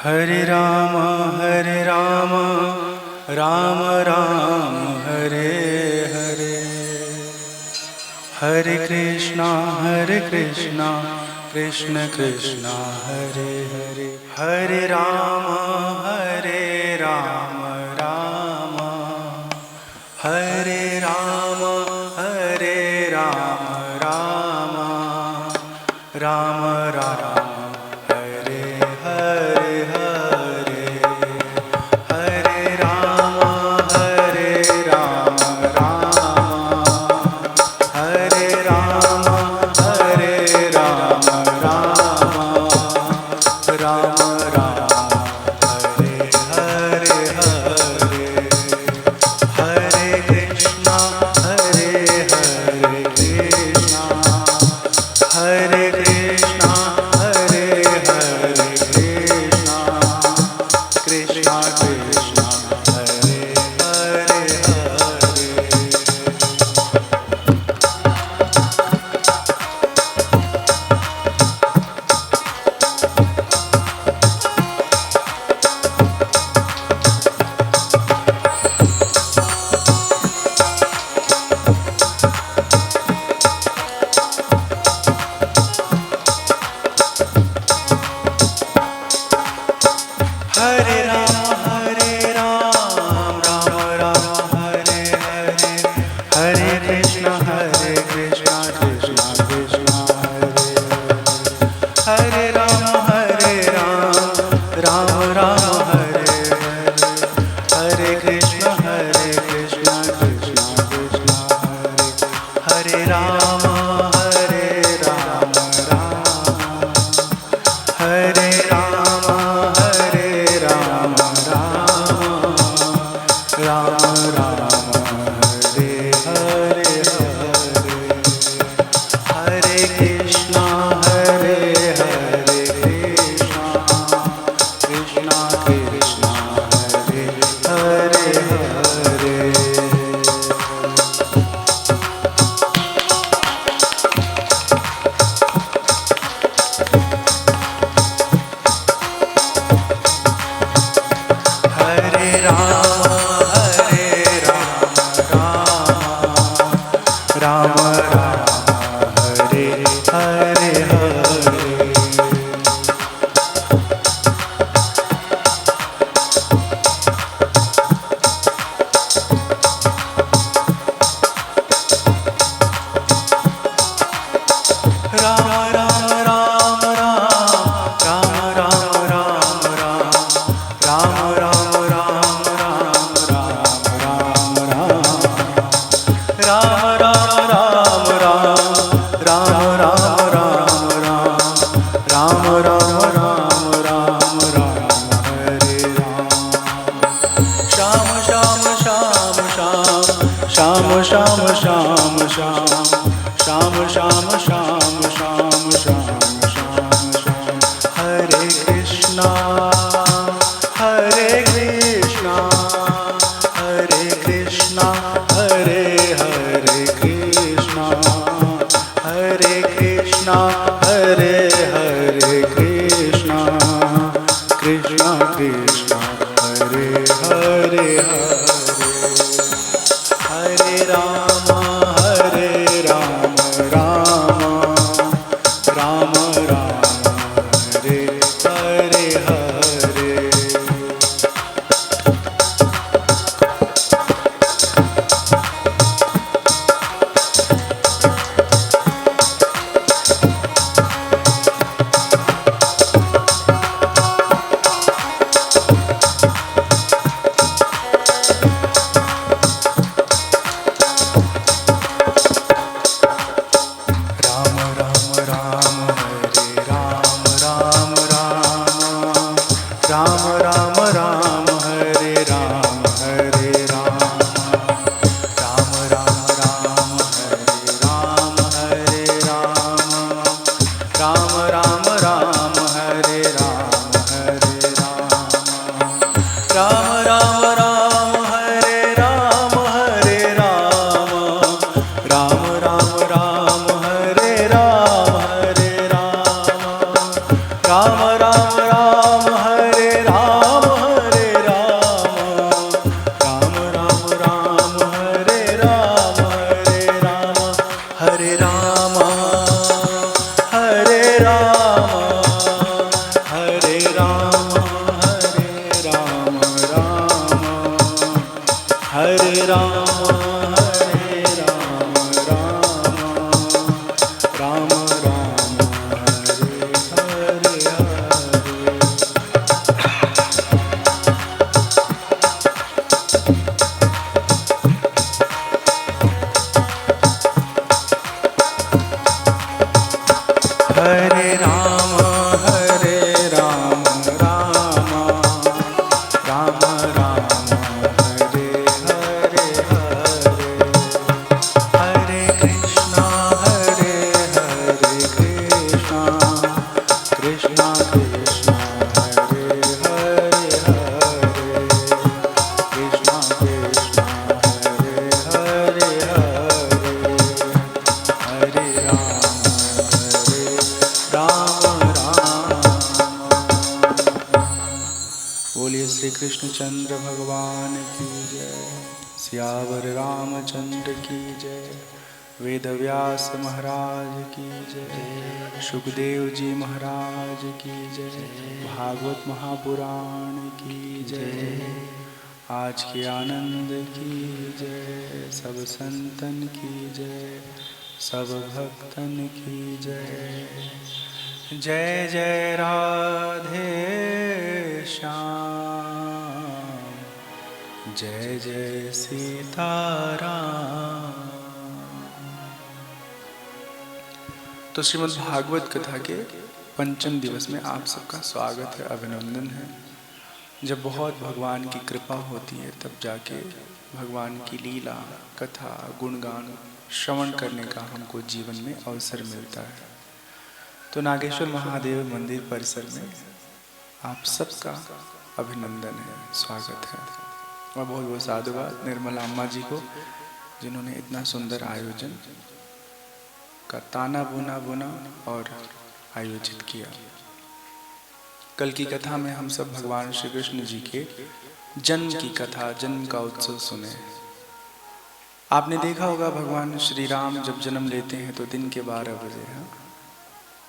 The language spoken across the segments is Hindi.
हरे राम राम राम हरे हरे। हरे कृष्णा कृष्ण कृष्णा हरे हरे। हरे राम राम हरे राम राम राम राम हरे हरे हरे। हरे राम राम हरे राम राम राम राम हरे हरे हरे। हरे कृष्णा हरे कृष्णा कृष्णा कृष्णा हरे हरे हरे। हरे राम राम राम हरे हरे। हरे कृष्णा कृष्णा कृष्णा हरे हरे। हरे राम राम राम हरे हरे। हरे कृष्णा कृष्णा कृष्णा हरे। हरे राम राम हरे राम राम राम हरे हरे हरे। हरे कृष्णा कृष्णा कृष्णा हरे हरे हरे। हरे राम राम हरे हरे हरे। राम राम राम राम राम राम राम राम राम राम राम राम राम राम राम हरे राम। श्याम श्याम श्याम श्याम श्याम श्याम श्याम श्याम श्याम श्याम श्याम श्याम श्याम श्याम। हरे कृष्णा कृष्णा हरे हरे कृष्णा कृष्णा हरे हरे कृष्णा कृष्णा कृष्णा हरे हरे हरे। हरे राम राम राम हरे हरे हरे। राम राम राम हरे राम हरे राम। राम राम राम हरे राम राम राम राम हरे राम राम राम राम हरे राम राम राम राम हरे राम राम राम राम हरे राम हरे राम राम राम हरे हरे राम राम राम हरे हरे हरे कृष्णा कृष्णा कृष्णा हरे हरे कृष्णा कृष्णा हरे हरे हरे राम बोलिए श्री कृष्णचंद्र भगवान की जय। सियावर रामचंद्र की जय। वेदव्यास महाराज की जय। सुखदेव जी महाराज की जय। भागवत महापुराण की जय। आज के आनंद की जय। सब संतन की जय। सब भक्तन की जय। जय जय राधे श्याम। जय जय सीताराम। तो श्रीमद् भागवत कथा के पंचम दिवस में आप सबका स्वागत है, अभिनंदन है। जब बहुत भगवान की कृपा होती है तब जाके भगवान की लीला कथा गुणगान श्रवण करने का हमको जीवन में अवसर मिलता है। तो नागेश्वर महादेव मंदिर परिसर में आप सबका अभिनंदन है, स्वागत है। और बहुत बहुत साधुवाद निर्मला अम्मा जी को जिन्होंने इतना सुंदर आयोजन का ताना बुना और आयोजित किया। कल की कथा में हम सब भगवान श्री कृष्ण जी के जन्म की कथा, जन्म का उत्सव सुने। आपने देखा होगा भगवान श्री राम जब जन्म लेते हैं तो दिन के 12 बजे है,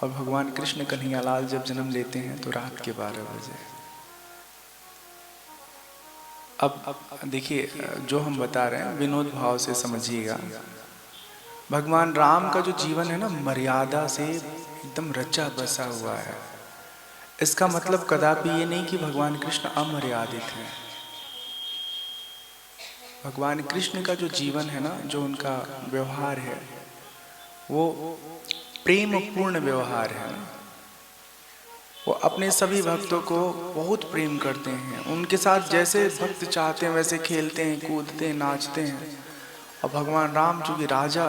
और भगवान कृष्ण कन्हैयालाल जब जन्म लेते हैं तो रात के 12 बजे। अब देखिए, जो हम बता रहे हैं विनोद भाव से समझिएगा। भगवान राम का जो जीवन है ना, मर्यादा से एकदम रचा बसा हुआ है। इसका मतलब कदापि ये नहीं कि भगवान कृष्ण अमर्यादित हैं। भगवान कृष्ण का जो जीवन है ना, जो उनका व्यवहार है, वो प्रेम पूर्ण व्यवहार है ना। वो अपने सभी भक्तों को बहुत प्रेम करते हैं। उनके साथ जैसे भक्त चाहते हैं वैसे खेलते हैं, कूदते हैं, नाचते हैं। और भगवान राम जो कि राजा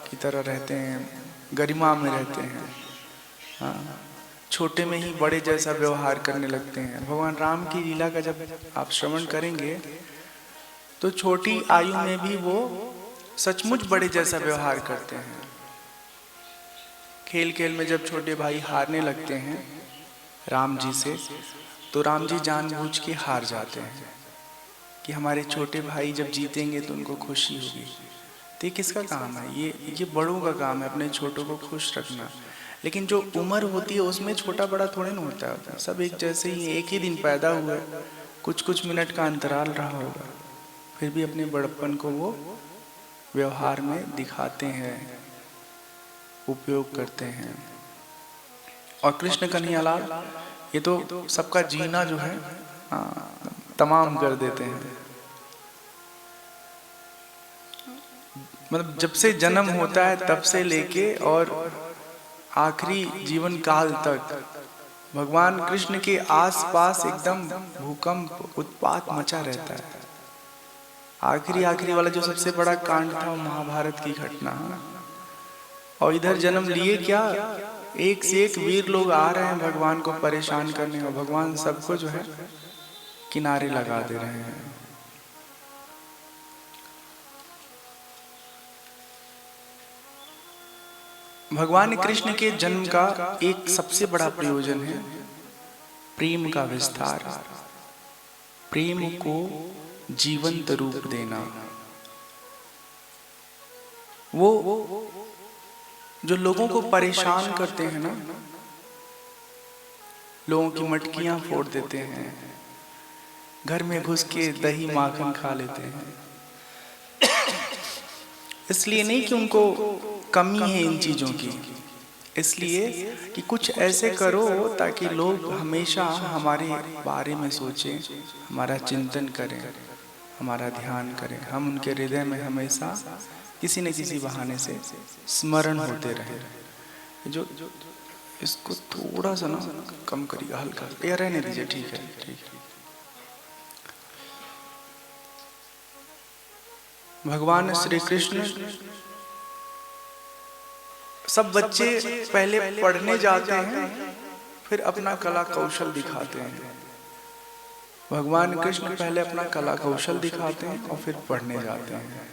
की तरह रहते हैं, गरिमा में रहते हैं। हाँ, छोटे में ही बड़े जैसा व्यवहार करने लगते हैं। भगवान राम की लीला का जब आप श्रवण करेंगे तो छोटी आयु में भी वो सचमुच बड़े जैसा व्यवहार करते हैं। खेल खेल में जब छोटे भाई हारने लगते हैं राम जी से, तो राम जी जानबूझ के हार जाते हैं कि हमारे छोटे भाई जब जीतेंगे तो उनको खुशी होगी। तो ये किसका काम है? ये बड़ों का काम है, अपने छोटों को खुश रखना। लेकिन जो उम्र होती है उसमें छोटा बड़ा थोड़े ना होता है, सब एक जैसे ही, एक ही दिन पैदा हुए, कुछ मिनट का अंतराल रहा होगा, फिर भी अपने बड़प्पन को वो व्यवहार में दिखाते हैं, उपयोग करते हैं। और कृष्ण कन्हैयालाल ये तो सबका जीना जो है तमाम कर देते हैं। मतलब जब से जन्म होता है तब से लेके और आखिरी जीवन काल तक भगवान कृष्ण के आसपास एकदम भूकंप उत्पात मचा रहता है। आखिरी वाला जो सबसे बड़ा कांड था वो महाभारत की घटना। और इधर जन्म लिए क्या, एक से एक वीर लोग आ रहे हैं भगवान को परेशान करने, और भगवान सबको जो है किनारे लगा दे रहे हैं। भगवान कृष्ण के जन्म का एक सबसे बड़ा प्रयोजन है प्रेम का विस्तार, प्रेम को जीवंत रूप देना। वो जो लोगों को परेशान करते हैं ना, लोगों की मटकियां फोड़ देते हैं, घर में घुस के दही माखन खा लेते हैं। इसलिए नहीं कि उनको कमी है इन चीज़ों की, इसलिए कि कुछ ऐसे करो ताकि लोग हमेशा हमारे बारे में सोचें, हमारा चिंतन करें, हमारा ध्यान करें, हम उनके हृदय में हमेशा किसी न किसी बहाने से स्मरण होते रहें। जो इसको थोड़ा सा ना कम करिएगा, हल्का या रहने दीजिए, ठीक है ठीक है। भगवान श्री कृष्ण, सब बच्चे पहले पढ़ने जाते हैं, फिर अपना कला कौशल दिखाते हैं। भगवान कृष्ण पहले अपना कला कौशल दिखाते हैं और फिर पढ़ने जाते हैं।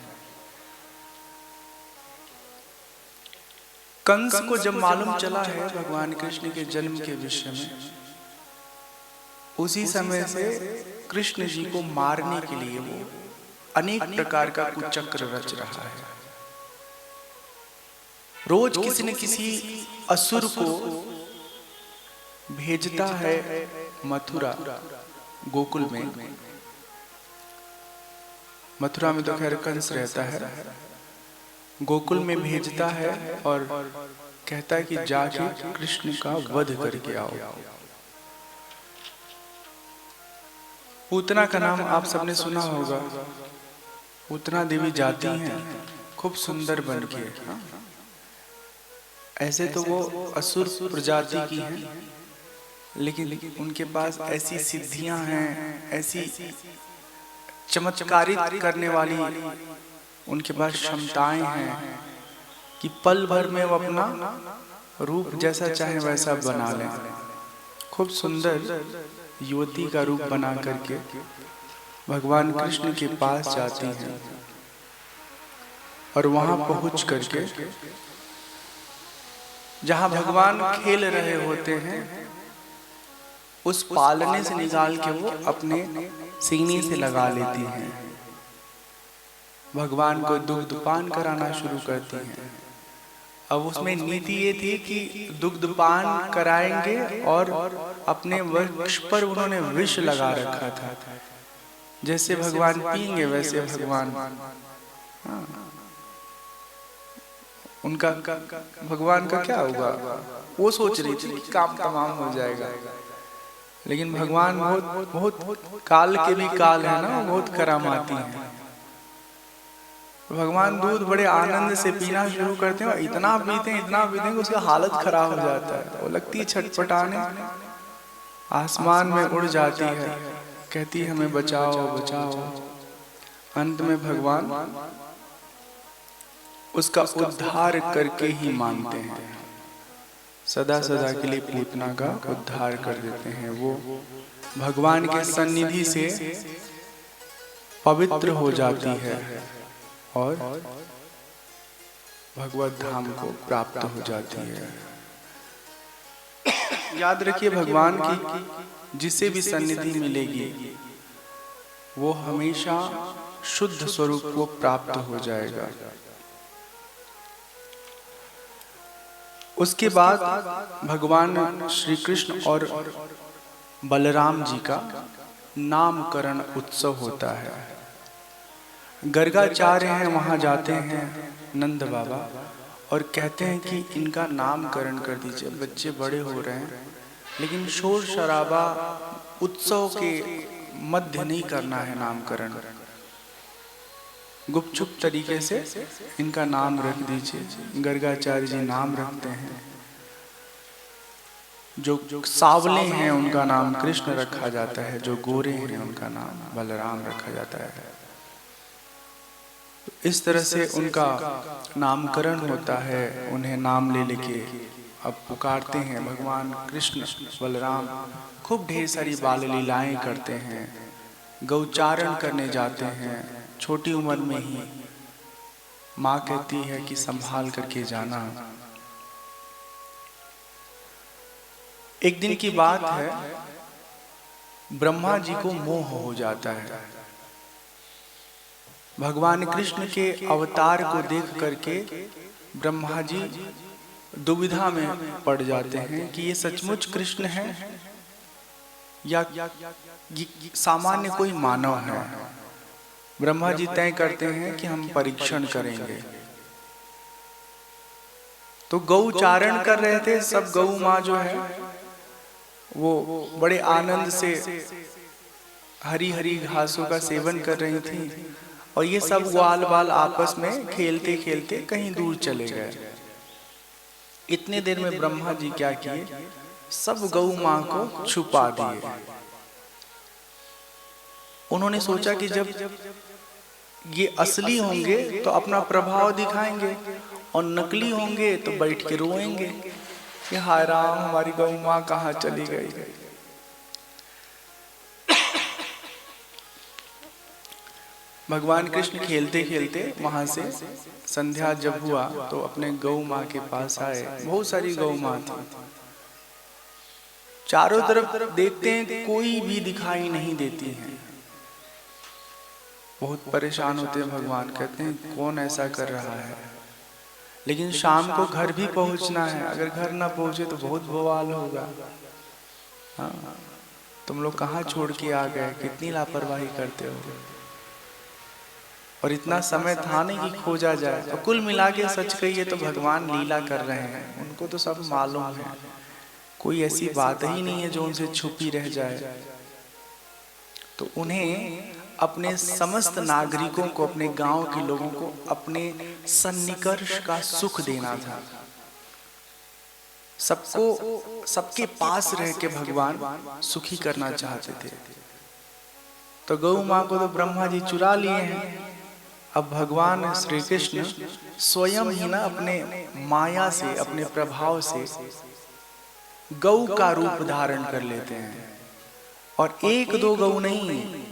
कंस को जब मालूम चला है भगवान कृष्ण के जन्म के विषय में, उसी समय से कृष्ण जी को मारने के लिए वो अनेक प्रकार का कुचक्र रच रहा है। रोज किसी न किसी असुर को भेजता है मथुरा, गोकुल में। मथुरा में तो खैर कंस रहता है, गोकुल में भेजता है और कहता है कि जाके कृष्ण का वध करके आओ। पूतना का नाम आप सबने सुना होगा। पूतना देवी जाती हैं खूब सुंदर बन के। ऐसे तो वो असुर प्रजाति की हैं, लेकिन उनके पास ऐसी सिद्धियां हैं, ऐसी चमत्कारित करने वाली उनके पास क्षमताएं हैं कि पल भर में वो अपना रूप जैसा चाहे वैसा बना लें। खूब सुंदर युवती का रूप बना करके भगवान कृष्ण के पास जाती हैं और वहां पहुंच करके जहां भगवान खेल रहे होते हैं, उस पालने से निकाल के वो अपने सीने से लगा लेती हैं। भगवान को दुग्धपान कराना शुरू करती हैं। अब उसमें नीति ये थी कि दुग्धपान कराएंगे और अपने वक्ष पर उन्होंने विष लगा रखा था। जैसे भगवान पिएंगे वैसे भगवान, उनका भगवान का क्या होगा, वो सोच रही थी कि काम तमाम हो जाएगा। लेकिन भगवान बहुत काल के भी काल है ना, बहुत करामाती हैं। भगवान दूध बड़े आनंद से पीना शुरू करते हैं, इतना पीते हैं कि उसका हालत खराब हो जाता है। वो लगती है छटपटाने, आसमान में उड़ जाती है, कहती है हमें बचाओ बचाओ। अंत में भगवान उसका उद्धार करके ही मानते हैं, सदा सदा के लिए पूतना का उद्धार कर देते हैं। वो भगवान के सन्निधि से पवित्र हो जाती है और भगवत धाम को प्राप्त हो जाती है। याद रखिए, भगवान की जिसे भी सन्निधि मिलेगी वो हमेशा शुद्ध स्वरूप को प्राप्त हो जाएगा। उसके बाद भगवान श्री कृष्ण और बलराम जी का नामकरण उत्सव होता है। गर्गाचार्य हैं, वहाँ जाते हैं नंद बाबा और कहते हैं कि इनका नामकरण कर दीजिए। बच्चे बड़े हो रहे हैं, लेकिन शोर शराबा उत्सव के मध्य नहीं करना है नामकरण, गुपचुप तरीके से इनका नाम रख दीजिए। गर्गाचार्य जी नाम रखते हैं। जो सावले हैं उनका नाम कृष्ण रखा जाता है, जो गोरे हैं उनका नाम बलराम रखा जाता है। इस तरह से उनका नामकरण होता है। उन्हें नाम ले लेके अब पुकारते हैं भगवान कृष्ण बलराम। खूब ढेर सारी बाल लीलाएं करते हैं, गौचारण करने जाते हैं। छोटी उम्र में ही माँ कहती है कि संभाल करके जाना। एक दिन की बात है, ब्रह्मा जी को मोह हो जाता है। भगवान कृष्ण के अवतार को देख करके ब्रह्मा जी दुविधा में पड़ जाते हैं कि ये सचमुच कृष्ण हैं या सामान्य कोई मानव है। ब्रह्मा जी तय करते हैं कि हम परीक्षण करेंगे। तो गौ चारण कर रहे थे, सब गौ माँ जो है वो बड़े आनंद से हरी हरी घासों का सेवन कर रही थी, और ये सब ग्वाल बाल आपस में खेलते खेलते कहीं दूर चले गए। इतने देर में ब्रह्मा जी क्या किए, सब गौ माँ को छुपा दिए। उन्होंने सोचा कि जब ये असली होंगे तो अपना प्रभाव दिखाएंगे, और नकली होंगे तो बैठ के रोएंगे कि हाय राम, हमारी गौ माँ कहाँ चली गई। भगवान कृष्ण खेलते खेलते वहां से संध्या जब हुआ तो अपने गौ माँ के पास आए। बहुत सारी गौ माँ थी, चारों तरफ देखते हैं कोई भी दिखाई नहीं देती है। बहुत परेशान होते हैं भगवान, कहते हैं कौन ऐसा कर रहा है। लेकिन शाम को घर भी पहुंचना है, अगर घर ना पहुंचे तो बहुत बवाल होगा। हाँ, तुम लोग कहाँ छोड़ के आ गए, कितनी लापरवाही करते हो। और इतना समय था नहीं कि खोजा जाए। और कुल मिला के सच कहिए तो भगवान लीला कर रहे हैं, उनको तो सब मालूम है। कोई ऐसी बात ही नहीं है जो उनसे छुपी रह जाए। तो उन्हें अपने समस्त नागरिकों को, अपने गांव के लोगों को अपने सन्निकर्ष का सुख देना था। सबको सबके पास रह के भगवान सुखी करना चाहते थे। तो गौ माँ को तो ब्रह्मा जी चुरा लिए हैं। अब भगवान श्री कृष्ण स्वयं ही ना अपने माया से, अपने प्रभाव से गौ का रूप धारण कर लेते हैं। और एक दो गौ नहीं,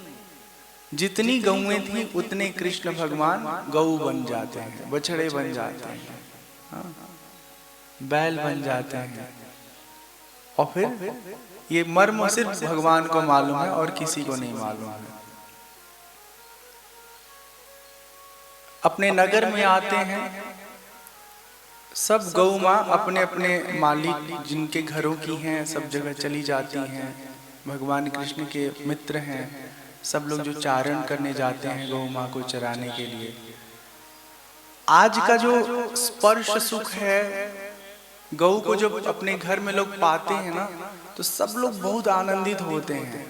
जितनी गौएं थी उतने कृष्ण भगवान गौ बन जाते हैं, बछड़े बन जाते हैं, हाँ, बैल बन जाते हैं। और फिर ये मर्म सिर्फ भगवान को मालूम है और किसी को नहीं मालूम है। अपने नगर में आते हैं, सब गौ माँ अपने अपने मालिक जिनके घरों की हैं सब जगह चली जाती हैं। भगवान कृष्ण के मित्र हैं सब लोग जो चारण करने जाते हैं गौ माँ को चराने के लिए। आज का जो स्पर्श सुख है, गौ को जब अपने घर में लोग पाते हैं ना तो सब लोग बहुत आनंदित होते हैं।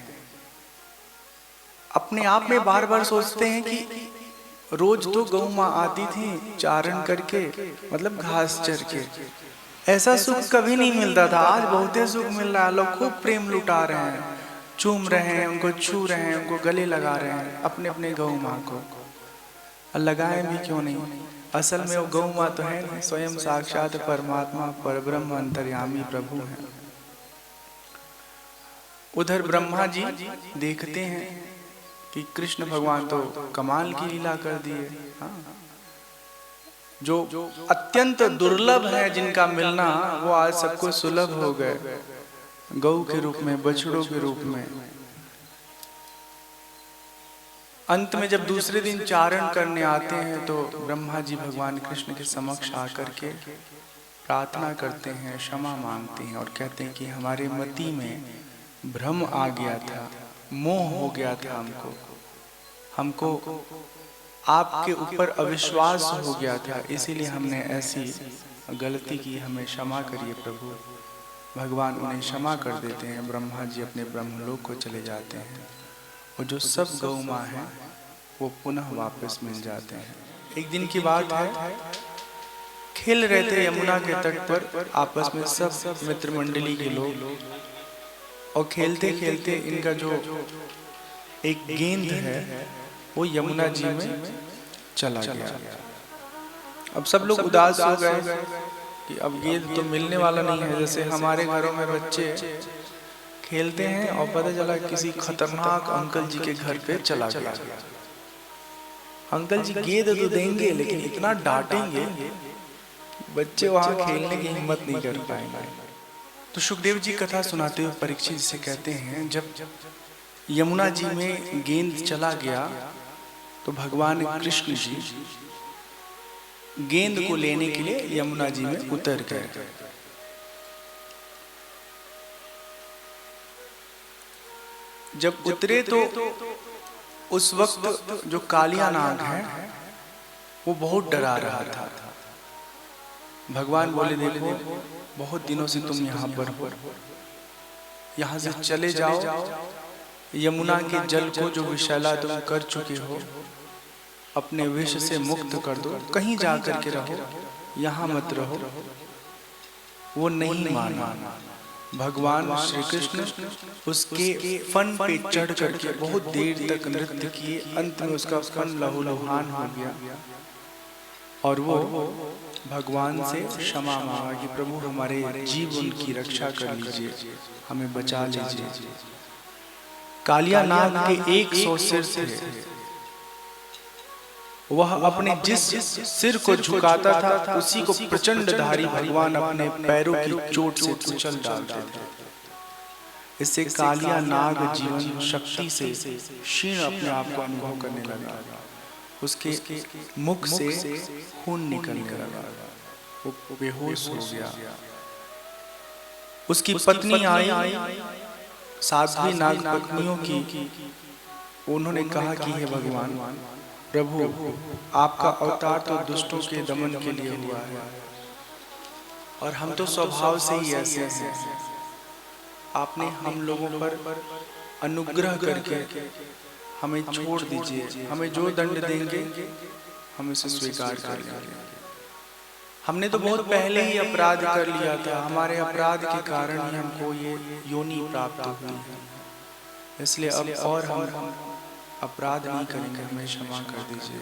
अपने आप में बार बार सोचते हैं कि रोज तो गौ माँ आती थी चारण करके, मतलब घास चर के, ऐसा सुख कभी नहीं मिलता था। आज बहुत सुख मिल रहा है, लोग खूब प्रेम लुटा रहे हैं, चूम रहे हैं, उनको छू रहे हैं, उनको गले लगा रहे हैं अपने अपने गौ माँ को। लगाएं भी क्यों नहीं, असल में वो गौ माँ तो है नहीं, स्वयं साक्षात परमात्मा परब्रह्म अंतर्यामी प्रभु हैं। उधर ब्रह्मा जी देखते हैं कि कृष्ण भगवान तो कमाल की लीला कर दिए। हाँ, जो अत्यंत दुर्लभ है जिनका मिलना, वो आज सबको सुलभ हो गए, गौ के रूप में, बछड़ों के रूप में। अंत में जब दूसरे दिन चारण करने आते हैं तो ब्रह्मा जी भगवान कृष्ण के समक्ष आकर के प्रार्थना करते हैं, क्षमा मांगते हैं और कहते हैं कि हमारे मति में भ्रम आ गया था, मोह हो गया था, हमको आपके ऊपर अविश्वास हो गया था, इसीलिए हमने ऐसी गलती की, हमें क्षमा करिए प्रभु। भगवान उन्हें क्षमा कर देते हैं। ब्रह्मा जी अपने ब्रह्मलोक को चले जाते हैं और जो सब गौ माँ हैं वो पुनः वापस मिल जाते हैं। एक दिन की बात है, खेल रहे थे यमुना के तट पर आपस में सब मित्र मंडली के लोग, और खेलते खेलते इनका जो एक गेंद है वो यमुना जी में चला गया। अब सब लोग उदास हो गए कि अब गेंद तो मिलने वाला नहीं है। जैसे हमारे घरों में बच्चे खेलते हैं और पता चला किसी खतरनाक अंकल जी के घर पे चला गया। अंकल जी गेंद तो देंगे लेकिन इतना डांटेंगे बच्चे वहां खेलने की हिम्मत नहीं कर पाएंगे। तो सुखदेव जी कथा सुनाते हुए परीक्षित से कहते हैं, जब यमुना जी में गेंद चला गया तो भगवान कृष्ण जी गेंद को लेने के लिए यमुना जी में उतर गए। जब उतरे तो उस वक्त जो कालिया नाग है वो बहुत डरा रहा था। भगवान बोले, देखो बहुत दिनों से तुम यहाँ पर हो, यहाँ से चले जाओ, यमुना के जल को जो विषैला तुम कर चुके हो अपने विष से मुक्त कर दो, कहीं जा कर के रहो, यहाँ मत रहो। वो नहीं माना। भगवान श्री कृष्ण उसके फन पे चढ़ करके बहुत देर तक नृत्य किए। अंत में उसका फन लहूलुहान हो गया और वो भगवान से क्षमा मांगा कि प्रभु हमारे जीवन की रक्षा कर लीजिए, हमें बचा लीजिए। कालिया नाग के 100 सिर थे। वह अपने जिस सिर को झुकाता था उसी को प्रचंडधारी भगवान अपने पैरों की चोट से कुचल डालते थे। इससे कालिया नाग जीवन शक्ति से क्षीण अपने आप को अनुभव करने लगा। उसके मुख से खून निकलने लगा, वो बेहोश हो गया। उसकी पत्नी आई, साध्वी नाग पत्नियों की, उन्होंने कहा कि हे भगवान प्रभु, आपका अवतार तो दुष्टों के दमन के लिए हुआ है और हम तो स्वभाव से ही ऐसे हैं। आपने हम लोगों पर अनुग्रह करके हमें छोड़ दीजिए, हमें जो दंड देंगे हम इसे स्वीकार कर लेंगे। हमने तो बहुत पहले ही अपराध कर लिया था, हमारे अपराध के कारण ही हमको ये योनि प्राप्त हुई है, इसलिए अब और हम अपराध नहीं करेंगे, हमें क्षमा कर दीजिए।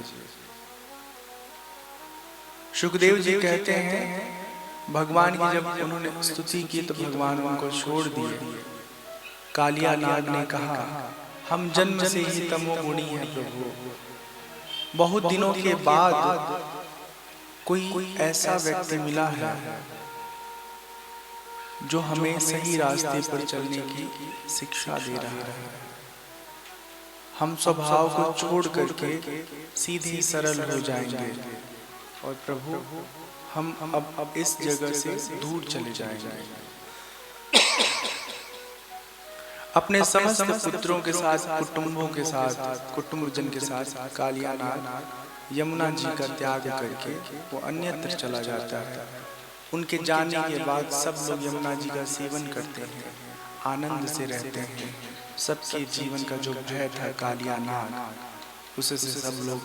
सुखदेव जी कहते हैं भगवान की जब उन्होंने स्तुति की तो भगवान उनको छोड़ दिए। कालिया नाग ने कहा, हम जन्म से ही तमोगुणी हैं प्रभु, बहुत दिनों के बाद कोई ऐसा व्यक्ति मिला है जो हमें सही रास्ते पर चलने की शिक्षा दे रहा है। हम स्वभाव को छोड़ करके सीधे सरल हो जाएंगे और प्रभु हम अब इस जगह से दूर चले जाएंगे। अपने समस्त पुत्रों के साथ, कुटुंबों के साथ, कुटुंबजन के साथ कालिया नाग यमुना जी का त्याग करके वो अन्यत्र चला जाता है। उनके जाने के बाद सब लोग यमुना जी का सेवन करते हैं, आनंद से रहते हैं। सबके जीवन का जो भय था कालिया नाग, उससे सब लोग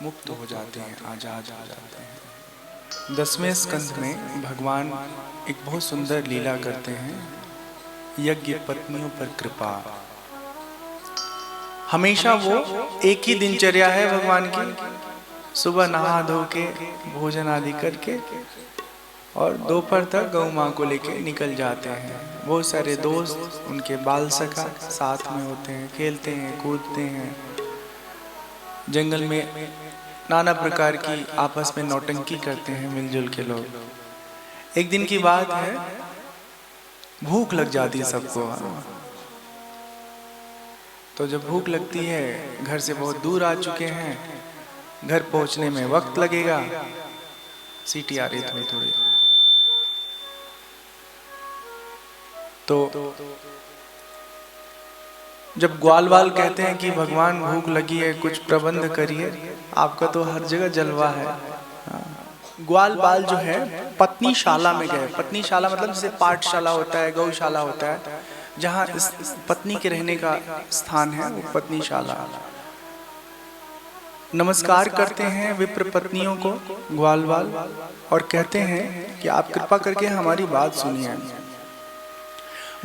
मुक्त हो जाते हैं, आजाद हो जाते हैं। 10वें स्कंध में भगवान एक बहुत सुंदर लीला करते हैं, यज्ञ पत्नियों पर कृपा। हमेशा वो एक ही दिनचर्या है भगवान की, सुबह नहा धो के भोजन आदि करके और दोपहर तक गौ माँ को लेके निकल जाते हैं। बहुत सारे दोस्त उनके बाल सखा साथ में होते हैं, खेलते हैं, कूदते हैं, जंगल में नाना प्रकार की आपस में नौटंकी करते हैं मिलजुल के लोग। एक दिन की बात है, भूख लग जाती है सबको। तो जब भूख लगती है, घर से बहुत दूर आ चुके हैं, घर पहुंचने में वक्त लगेगा, सीटी आ रही थोड़ी थोड़ी, तो जब ग्वाल वाल कहते हैं कि भगवान भूख लगी है, कुछ प्रबंध करिए, आपका तो हर जगह जलवा है। ग्वाल बाल जो है पत्नीशाला में गए। पत्नीशाला मतलब जैसे पाठशाला होता है, गौशाला होता है, जहाँ इस पत्नी के रहने का स्थान है, वो पत्नीशाला। नमस्कार करते हैं विप्र पत्नियों को ग्वाल बाल और कहते हैं कि आप कृपा करके हमारी बात सुनिए।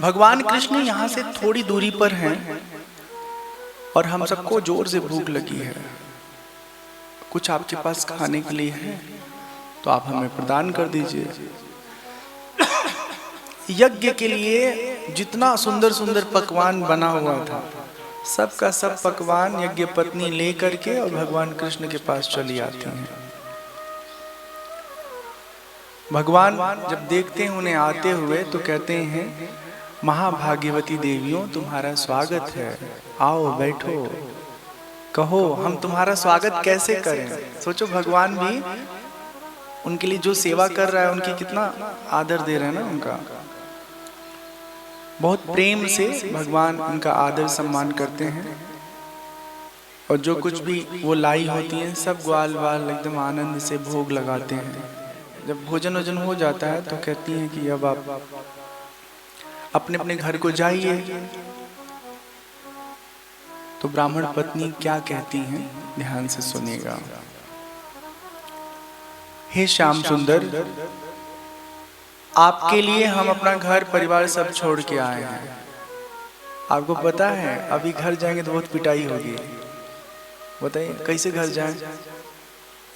भगवान कृष्ण यहाँ से थोड़ी दूरी पर हैं और हम सबको जोर से भूख लगी है, कुछ आपके पास खाने के लिए है तो आप हमें प्रदान कर दीजिए। यज्ञ के लिए जितना सुंदर सुंदर पकवान बना हुआ था, सबका सब पकवान यज्ञ पत्नी ले करके और भगवान कृष्ण के पास चली आती हैं। भगवान जब देखते हैं उन्हें आते हुए तो कहते हैं, महाभाग्यवती देवियों तुम्हारा स्वागत है, आओ बैठो, कहो हम तुम्हारा स्वागत कैसे करें। सोचो भगवान भी उनके लिए जो सेवा कर रहा है, उनकी कितना आदर दे रहे हैं ना उनका। बहुत प्रेम से भगवान उनका आदर सम्मान करते हैं, और जो कुछ भी वो लाई होती हैं सब ग्वाल वाल एकदम आनंद से भोग लगाते हैं। जब भोजन वोजन हो जाता है तो कहती हैं कि अब आप अपने अपने घर को जाइए। तो ब्राह्मण पत्नी क्या कहती हैं, ध्यान से सुनिएगा। हे श्याम सुंदर, आपके लिए हम अपना घर परिवार सब छोड़ के आए हैं। आपको पता है अभी घर जाएंगे तो बहुत पिटाई होगी, बताइए कैसे घर जाएं?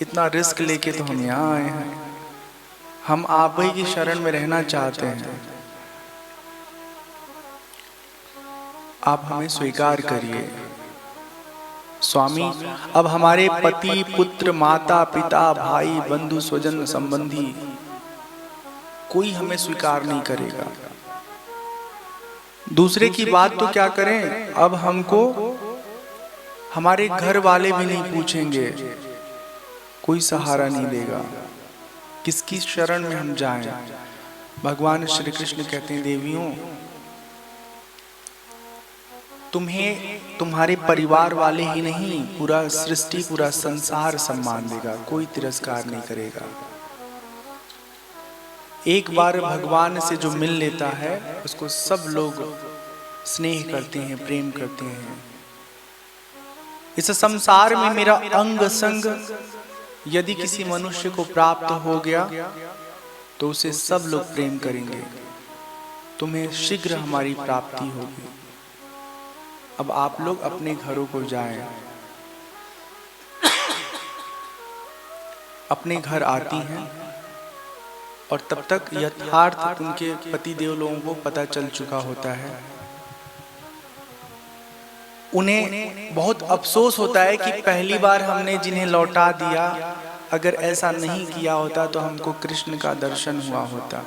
इतना रिस्क लेके तो हम यहाँ आए हैं, हम आप ही की शरण में रहना चाहते हैं, आप हमें स्वीकार करिए। स्वामी, अब हमारे पति पुत्र माता पिता भाई बंधु स्वजन संबंधी कोई हमें स्वीकार नहीं करेगा। दूसरे की बात तो क्या करें, अब हमको हमारे घर वाले भी नहीं पूछेंगे, कोई सहारा नहीं देगा, किसकी शरण में हम जाएं? भगवान श्री कृष्ण कहते हैं, देवियों तुम्हें तुम्हारे परिवार वाले ही नहीं, पूरा सृष्टि पूरा संसार सम्मान देगा, कोई तिरस्कार नहीं करेगा। एक बार भगवान से जो मिल लेता है उसको सब लोग स्नेह करते हैं, प्रेम करते हैं। इस संसार में मेरा अंग संग यदि किसी मनुष्य को प्राप्त हो गया तो उसे सब लोग प्रेम करेंगे, तुम्हें शीघ्र हमारी प्राप्ति होगी। अब आप लोग अपने घरों को जाएं। अपने घर आती हैं और तब तक यथार्थ उनके पति देव लोगों को पता चल चुका होता है। उन्हें बहुत अफसोस होता है कि पहली बार हमने जिन्हें लौटा दिया, अगर ऐसा नहीं किया होता तो हमको कृष्ण का दर्शन हुआ होता।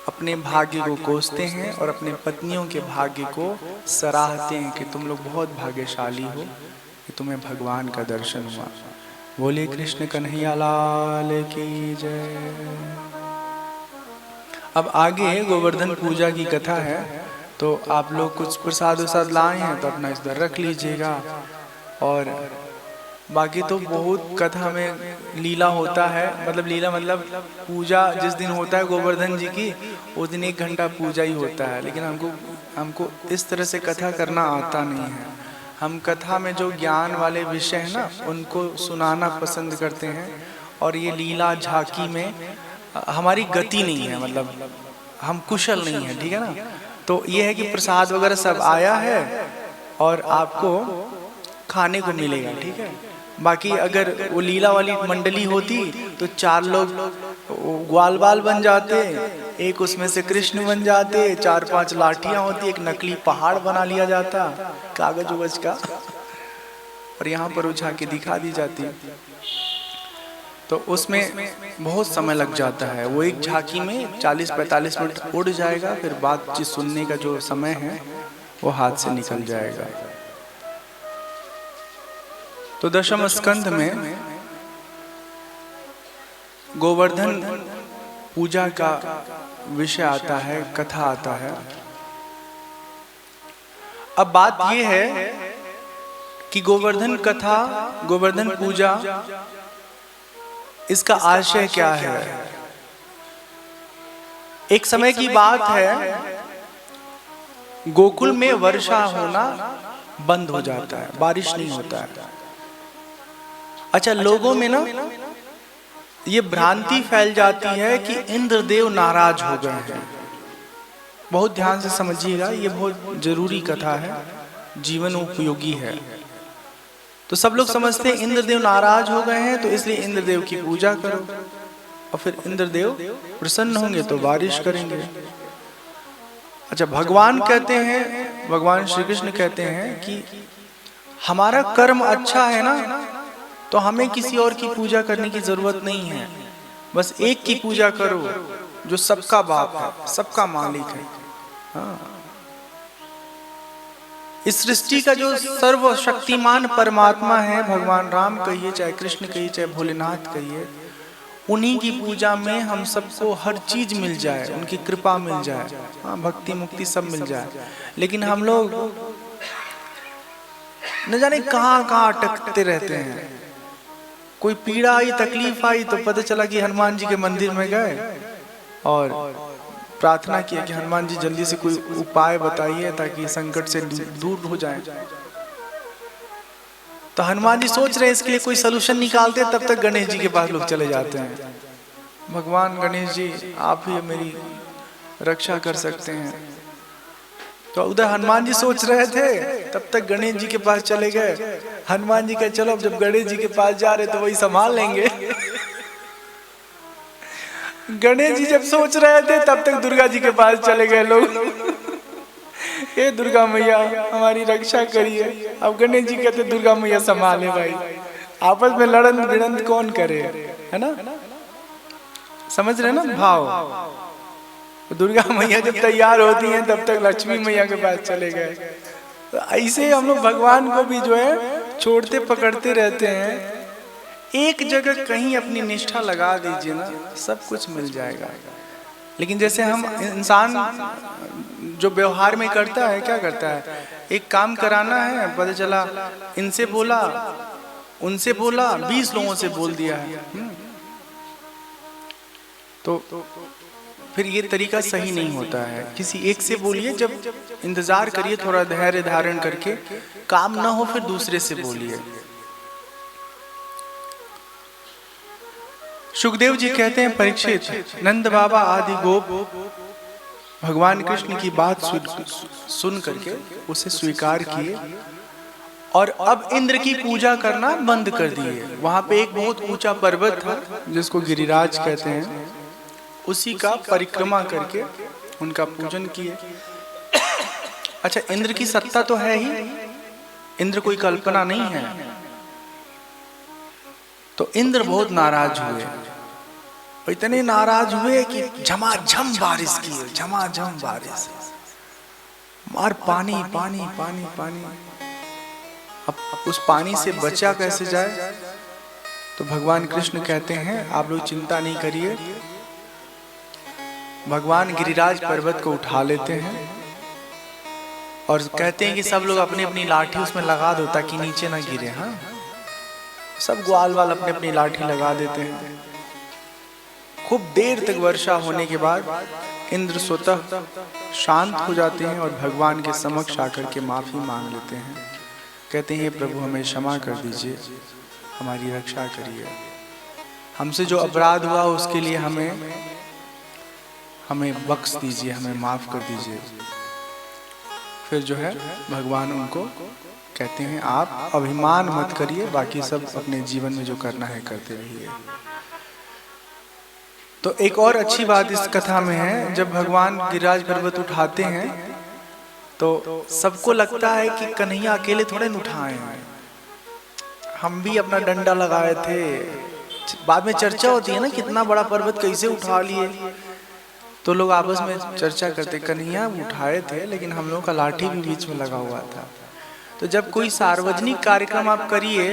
अपने भाग्य को कोसते हैं और अपने पत्नियों के भाग्य को सराहते हैं कि तुम लोग बहुत भाग्यशाली हो कि तुम्हें भगवान का दर्शन हुआ। बोले कृष्ण कन्हैया लाल की जय। अब आगे गोवर्धन पूजा की कथा है, तो आप लोग कुछ प्रसाद वसाद लाए हैं तो अपना इधर रख लीजिएगा। और बाकी तो बहुत कथा में लीला होता है, मतलब लीला मतलब पूजा जिस दिन होता है गोवर्धन जी की, उस दिन 1 घंटा पूजा ही होता है। लेकिन हमको इस तरह से कथा करना आता नहीं है। हम कथा में जो ज्ञान वाले विषय है ना, उनको सुनाना पसंद करते हैं। और ये लीला झांकी में हमारी गति नहीं है, मतलब हम कुशल नहीं है, ठीक है ना। तो ये है कि प्रसाद वगैरह सब आया है और आपको खाने को मिलेगा, ठीक है। बाकी अगर वो लीला वाली मंडली होती तो 4 लोग ग्वाल बाल बन जाते, एक उसमें से कृष्ण बन जाते, 4-5 लाठियां होती, एक नकली पहाड़ बना लिया जाता कागज उगज का, और यहाँ पर उछा के दिखा दी जाती। तो उसमें बहुत समय लग जाता है। वो एक झांकी में 40-45 मिनट उड़ जाएगा, फिर बातचीत सुनने का जो समय है वो हाथ से निकल जाएगा। तो दशम स्कंध में गोवर्धन पूजा का विषय आता है, कथा आता है। अब बात यह है कि गोवर्धन कथा, गोवर्धन पूजा, इसका आशय क्या है। एक समय की बात है, गोकुल में वर्षा होना बंद हो जाता है, बारिश नहीं होता है। अच्छा, लोगों में ना ये भ्रांति फैल जाती है कि इंद्रदेव नाराज हो गए हैं। बहुत ध्यान से समझिएगा, ये बहुत जरूरी कथा है, जीवन उपयोगी है। तो सब लोग समझते हैं इंद्रदेव नाराज हो गए हैं तो इसलिए इंद्रदेव की पूजा करो, और फिर इंद्रदेव प्रसन्न होंगे तो बारिश करेंगे। अच्छा, भगवान कहते हैं, भगवान श्री कृष्ण कहते हैं कि हमारा कर्म अच्छा है ना, तो हमें किसी और की पूजा करने की जरूरत नहीं है। बस एक की पूजा करो जो सबका बाप है, सबका मालिक है। हाँ, इस सृष्टि का जो सर्वशक्तिमान परमात्मा है, भगवान राम कहिए, चाहे कृष्ण कहिए, चाहे भोलेनाथ कहिए, उन्हीं की पूजा में हम सबको हर चीज मिल जाए, उनकी कृपा मिल जाए, हाँ भक्ति मुक्ति सब मिल जाए। लेकिन हम लोग न जाने कहाँ कहाँ अटकते रहते हैं। कोई पीड़ा आई, तकलीफ आई तो पता चला कि हनुमान जी के मंदिर में गए और प्रार्थना किया कि हनुमान जी जल्दी से कोई उपाय बताइए ताकि संकट से दूर हो जाए। तो हनुमान जी सोच रहे हैं इसके लिए कोई सलूशन निकालते हैं, तब तक गणेश जी के पास लोग चले जाते हैं। भगवान गणेश जी आप ही मेरी रक्षा कर सकते हैं। तो उधर हनुमान जी सोच रहे थे, तब तक गणेश जी के पास चले गए। हनुमान जी कहे चलो अब जब गणेश जी के पास जा रहे तो वही संभाल लेंगे। गणेश जी जब सोच रहे थे तब तक दुर्गा जी के पास चले गए लोग। हे दुर्गा मैया हमारी रक्षा करिए। अब गणेश जी कहते दुर्गा मैया संभाले भाई, आपस में लड़न भिड़ंत कौन करे, है ना, समझ रहे ना भाव। दुर्गा मैया जब तैयार होती हैं तब तक लक्ष्मी मैया के पास चले गए। तो ऐसे हम लोग भगवान को भी जो है छोड़ते पकड़ते रहते हैं। एक जगह कहीं अपनी निष्ठा लगा दीजिए ना, सब कुछ मिल जाएगा। लेकिन जैसे हम इंसान जो व्यवहार में करता है, क्या करता है, एक काम कराना है, पता चला इनसे बोला उनसे बोला 20 लोगों से बोल दिया है। तो फिर ये तरीका सही नहीं होता है। किसी एक से बोलिए, जब इंतजार करिए, थोड़ा धैर्य धारण करके, काम ना हो फिर दूसरे से बोलिए। सुखदेव जी कहते हैं परीक्षित, नंद बाबा आदि गोप भगवान कृष्ण की बात सुन करके उसे स्वीकार किए और अब इंद्र की पूजा करना बंद कर दिए। वहां पे एक बहुत ऊंचा पर्वत था जिसको गिरिराज कहते हैं, उसी का परिक्रमा करके उनका पूजन किए। अच्छा, इंद्र की सत्ता तो है ही, इंद्र कोई कल्पना नहीं है। तो इंद्र बहुत नाराज हुए, इतने नाराज हुए कि झमाझम बारिश की, झमाझम बारिश, मार पानी पानी पानी पानी। अब उस पानी से बचा कैसे जाए? तो भगवान कृष्ण कहते हैं आप लोग चिंता नहीं करिए। भगवान गिरिराज पर्वत को उठा लेते हैं और कहते हैं कि सब लोग अपनी अपनी लाठी उसमें लगा दो ताकि नीचे ना गिरे। हाँ, सब ग्वाल वाल अपनी अपनी लाठी लगा देते हैं। खूब देर तक वर्षा होने के बाद इंद्र स्वतः शांत हो जाते हैं और भगवान के समक्ष आकर के माफी मांग लेते हैं। कहते हैं प्रभु हमें क्षमा कर दीजिए, हमारी रक्षा करिए, हमसे जो अपराध हुआ उसके लिए हमें बख्श दीजिए, हमें माफ कर दीजिए। फिर जो है भगवान उनको कहते हैं आप अभिमान मत करिए, बाकी सब अपने जीवन में जो करना है करते रहिए। तो एक और अच्छी बात इस कथा में है, जब भगवान गिरिराज पर्वत उठाते हैं तो सबको लगता है कि कन्हैया अकेले थोड़े न उठाए हैं, हम भी अपना डंडा लगाए थे। बाद में चर्चा होती है ना कितना बड़ा पर्वत कैसे उठा लिए, तो लोग आपस में चर्चा करते कन्हैया उठाए थे लेकिन हम लोगों का लाठी भी बीच में लगा हुआ था। तो जब कोई सार्वजनिक कार्यक्रम आप करिए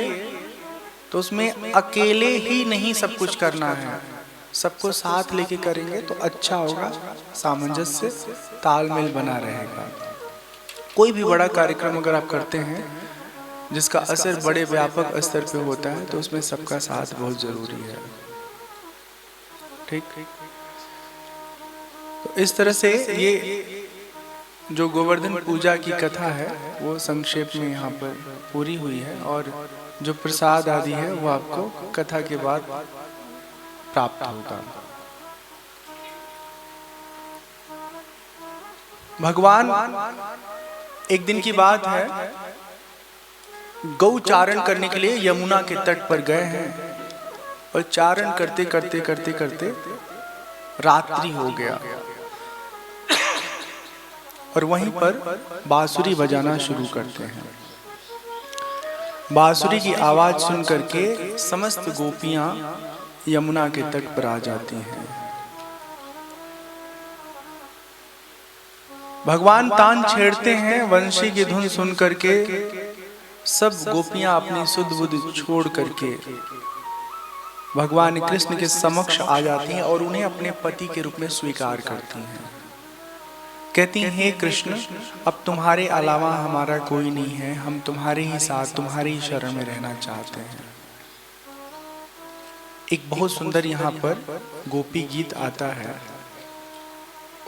तो उसमें अकेले ही नहीं सब कुछ करना है, सबको साथ लेके करेंगे तो अच्छा होगा, सामंजस्य तालमेल बना रहेगा। कोई भी बड़ा कार्यक्रम अगर आप करते हैं जिसका असर बड़े व्यापक स्तर पे होता है तो उसमें सबका साथ बहुत जरूरी है। ठीक, तो इस तरह से ये जो गोवर्धन पूजा की कथा है वो संक्षेप में यहाँ पर पूरी हुई है और जो प्रसाद आदि है वो आपको कथा के बाद प्राप्त होगा। भगवान एक दिन की बात है, गौ चारण करने के लिए यमुना के तट पर गए हैं और चारण करते करते करते करते रात्रि हो गया और वहीं पर बांसुरी बजाना शुरू करते हैं। बांसुरी की आवाज सुन करके समस्त गोपियां यमुना के तट पर आ जाती हैं। भगवान तान छेड़ते हैं, वंशी की धुन सुन करके सब गोपियां अपनी सुध बुध छोड़ करके भगवान कृष्ण के समक्ष आ जाती हैं और उन्हें अपने पति के रूप में स्वीकार करती हैं। कहती हैं, हे कृष्ण, अब तुम्हारे अलावा हमारा कोई नहीं है, हम तुम्हारे ही साथ तुम्हारी ही शरण में रहना चाहते हैं। एक बहुत सुंदर यहाँ पर गोपी गीत आता है,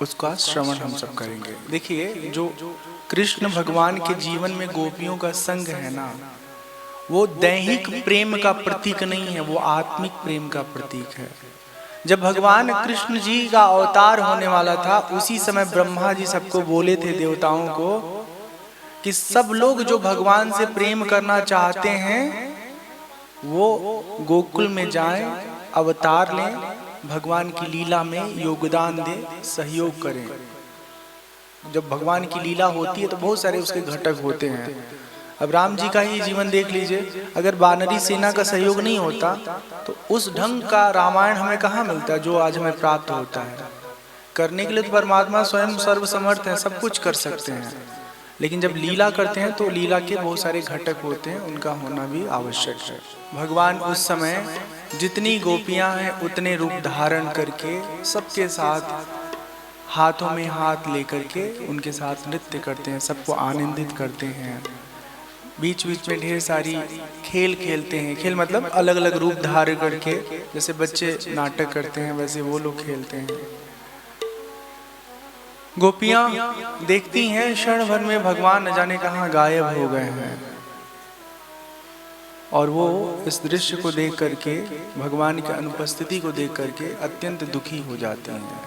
उसका श्रवण हम सब करेंगे। देखिए, जो कृष्ण भगवान के जीवन में गोपियों का संग है ना, वो दैहिक प्रेम का प्रतीक नहीं है, वो आत्मिक प्रेम का प्रतीक है। जब भगवान कृष्ण जी का अवतार होने वाला था, उसी समय ब्रह्मा जी सबको बोले थे, देवताओं को, कि सब लोग जो भगवान से प्रेम करना चाहते हैं वो गोकुल में जाएं, अवतार लें, भगवान की लीला में योगदान दें, सहयोग करें। जब भगवान की लीला होती है तो बहुत सारे उसके घटक होते हैं। अब राम जी का ही जीवन देख लीजिए, अगर वानरी सेना का सहयोग नहीं होता तो उस ढंग का रामायण हमें कहाँ मिलता जो आज हमें प्राप्त होता है। करने के लिए तो परमात्मा स्वयं सर्वसमर्थ है, सब कुछ कर सकते हैं, लेकिन जब लीला करते हैं तो लीला के बहुत सारे घटक होते हैं, उनका होना भी आवश्यक है। भगवान उस समय जितनी गोपियां हैं उतने रूप धारण करके सबके साथ हाथों में हाथ लेकर के उनके साथ नृत्य करते हैं, सबको आनंदित करते हैं। बीच बीच में ढेर सारी खेल खेलते हैं। खेल मतलब अलग अलग रूप धारण करके, जैसे बच्चे नाटक करते हैं वैसे वो लोग खेलते हैं। गोपियां देखती हैं क्षण भर में भगवान न जाने कहाँ गायब हो गए हैं, और वो इस दृश्य को देख करके, भगवान की अनुपस्थिति को देख करके अत्यंत दुखी हो जाती हैं।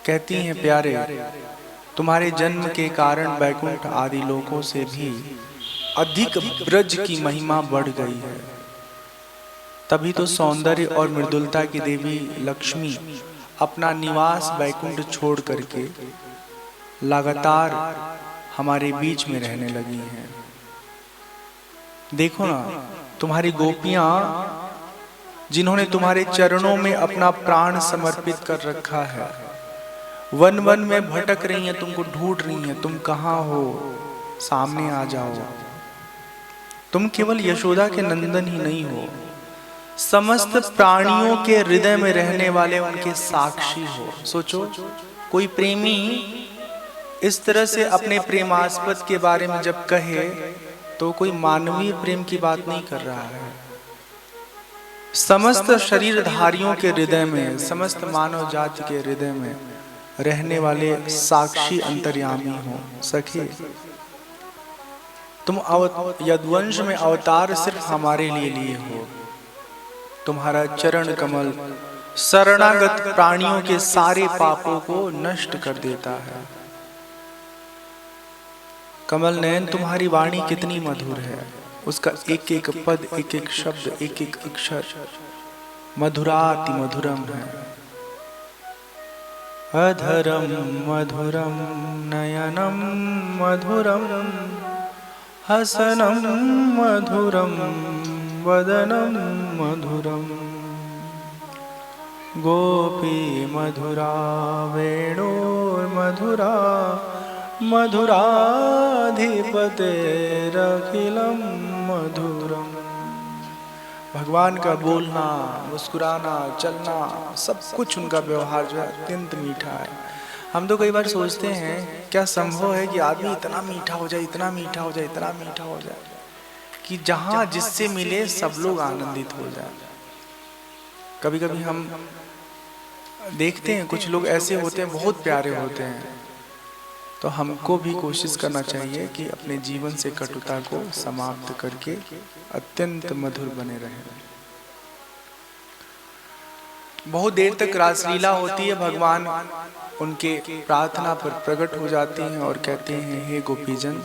कहती हैं, प्यारे, तुम्हारे जन्म के कारण वैकुंठ आदि लोकों से भी अधिक ब्रज की महिमा बढ़ गई है। तभी तो सौंदर्य और मृदुलता की देवी लक्ष्मी अपना निवास वैकुंठ छोड़ करके लगातार हमारे बीच में रहने लगी हैं। देखो ना, तुम्हारी गोपियां जिन्होंने तुम्हारे चरणों में अपना प्राण समर्पित कर रखा है, वन वन में भटक रही हैं, तुमको ढूंढ रही हैं, तुम कहाँ हो, सामने आ जाओ। तुम केवल यशोदा के नंदन ही नहीं हो, समस्त प्राणियों के हृदय में रहने वाले उनके साक्षी हो। सोचो, कोई प्रेमी इस तरह से अपने प्रेमास्पद के बारे में जब कहे तो कोई मानवीय प्रेम की बात नहीं कर रहा है। समस्त शरीरधारियों के हृदय में, समस्त मानव जाति के हृदय में रहने वाले साक्षी अंतर्यामी हो। सखी, तुम यदुवंश में अवतार सिर्फ हमारे लिए लिए हो। तुम्हारा चरण कमल शरणागत प्राणियों के सारे पापों को नष्ट कर देता है। कमल नयन, तुम्हारी वाणी कितनी मधुर है, उसका एक एक पद, एक एक शब्द, एक एक अक्षर मधुराति मधुरम है। अधरम मधुरम नयनम मधुरम हसनम मधुरम वदनम मधुरम गोपी मधुरा वेणुर्मधुरा मधुराधिपतेरखिलम मधुरम। भगवान का बोलना, मुस्कुराना, चलना, सब कुछ उनका व्यवहार जो है अत्यंत मीठा है। हम तो कई बार सोचते हैं क्या संभव है कि आदमी इतना मीठा हो जाए, इतना मीठा हो जाए, इतना मीठा हो जाए कि जहाँ जिससे मिले सब लोग आनंदित हो जाए। कभी कभी हम देखते हैं कुछ लोग ऐसे होते हैं, बहुत प्यारे होते हैं, तो हमको भी कोशिश करना चाहिए कि अपने जीवन से कटुता को समाप्त करके अत्यंत मधुर बने रहें। बहुत देर तक रासलीला होती है, भगवान उनके प्रार्थना पर प्रकट हो जाते हैं और कहते हैं, हे गोपीजन,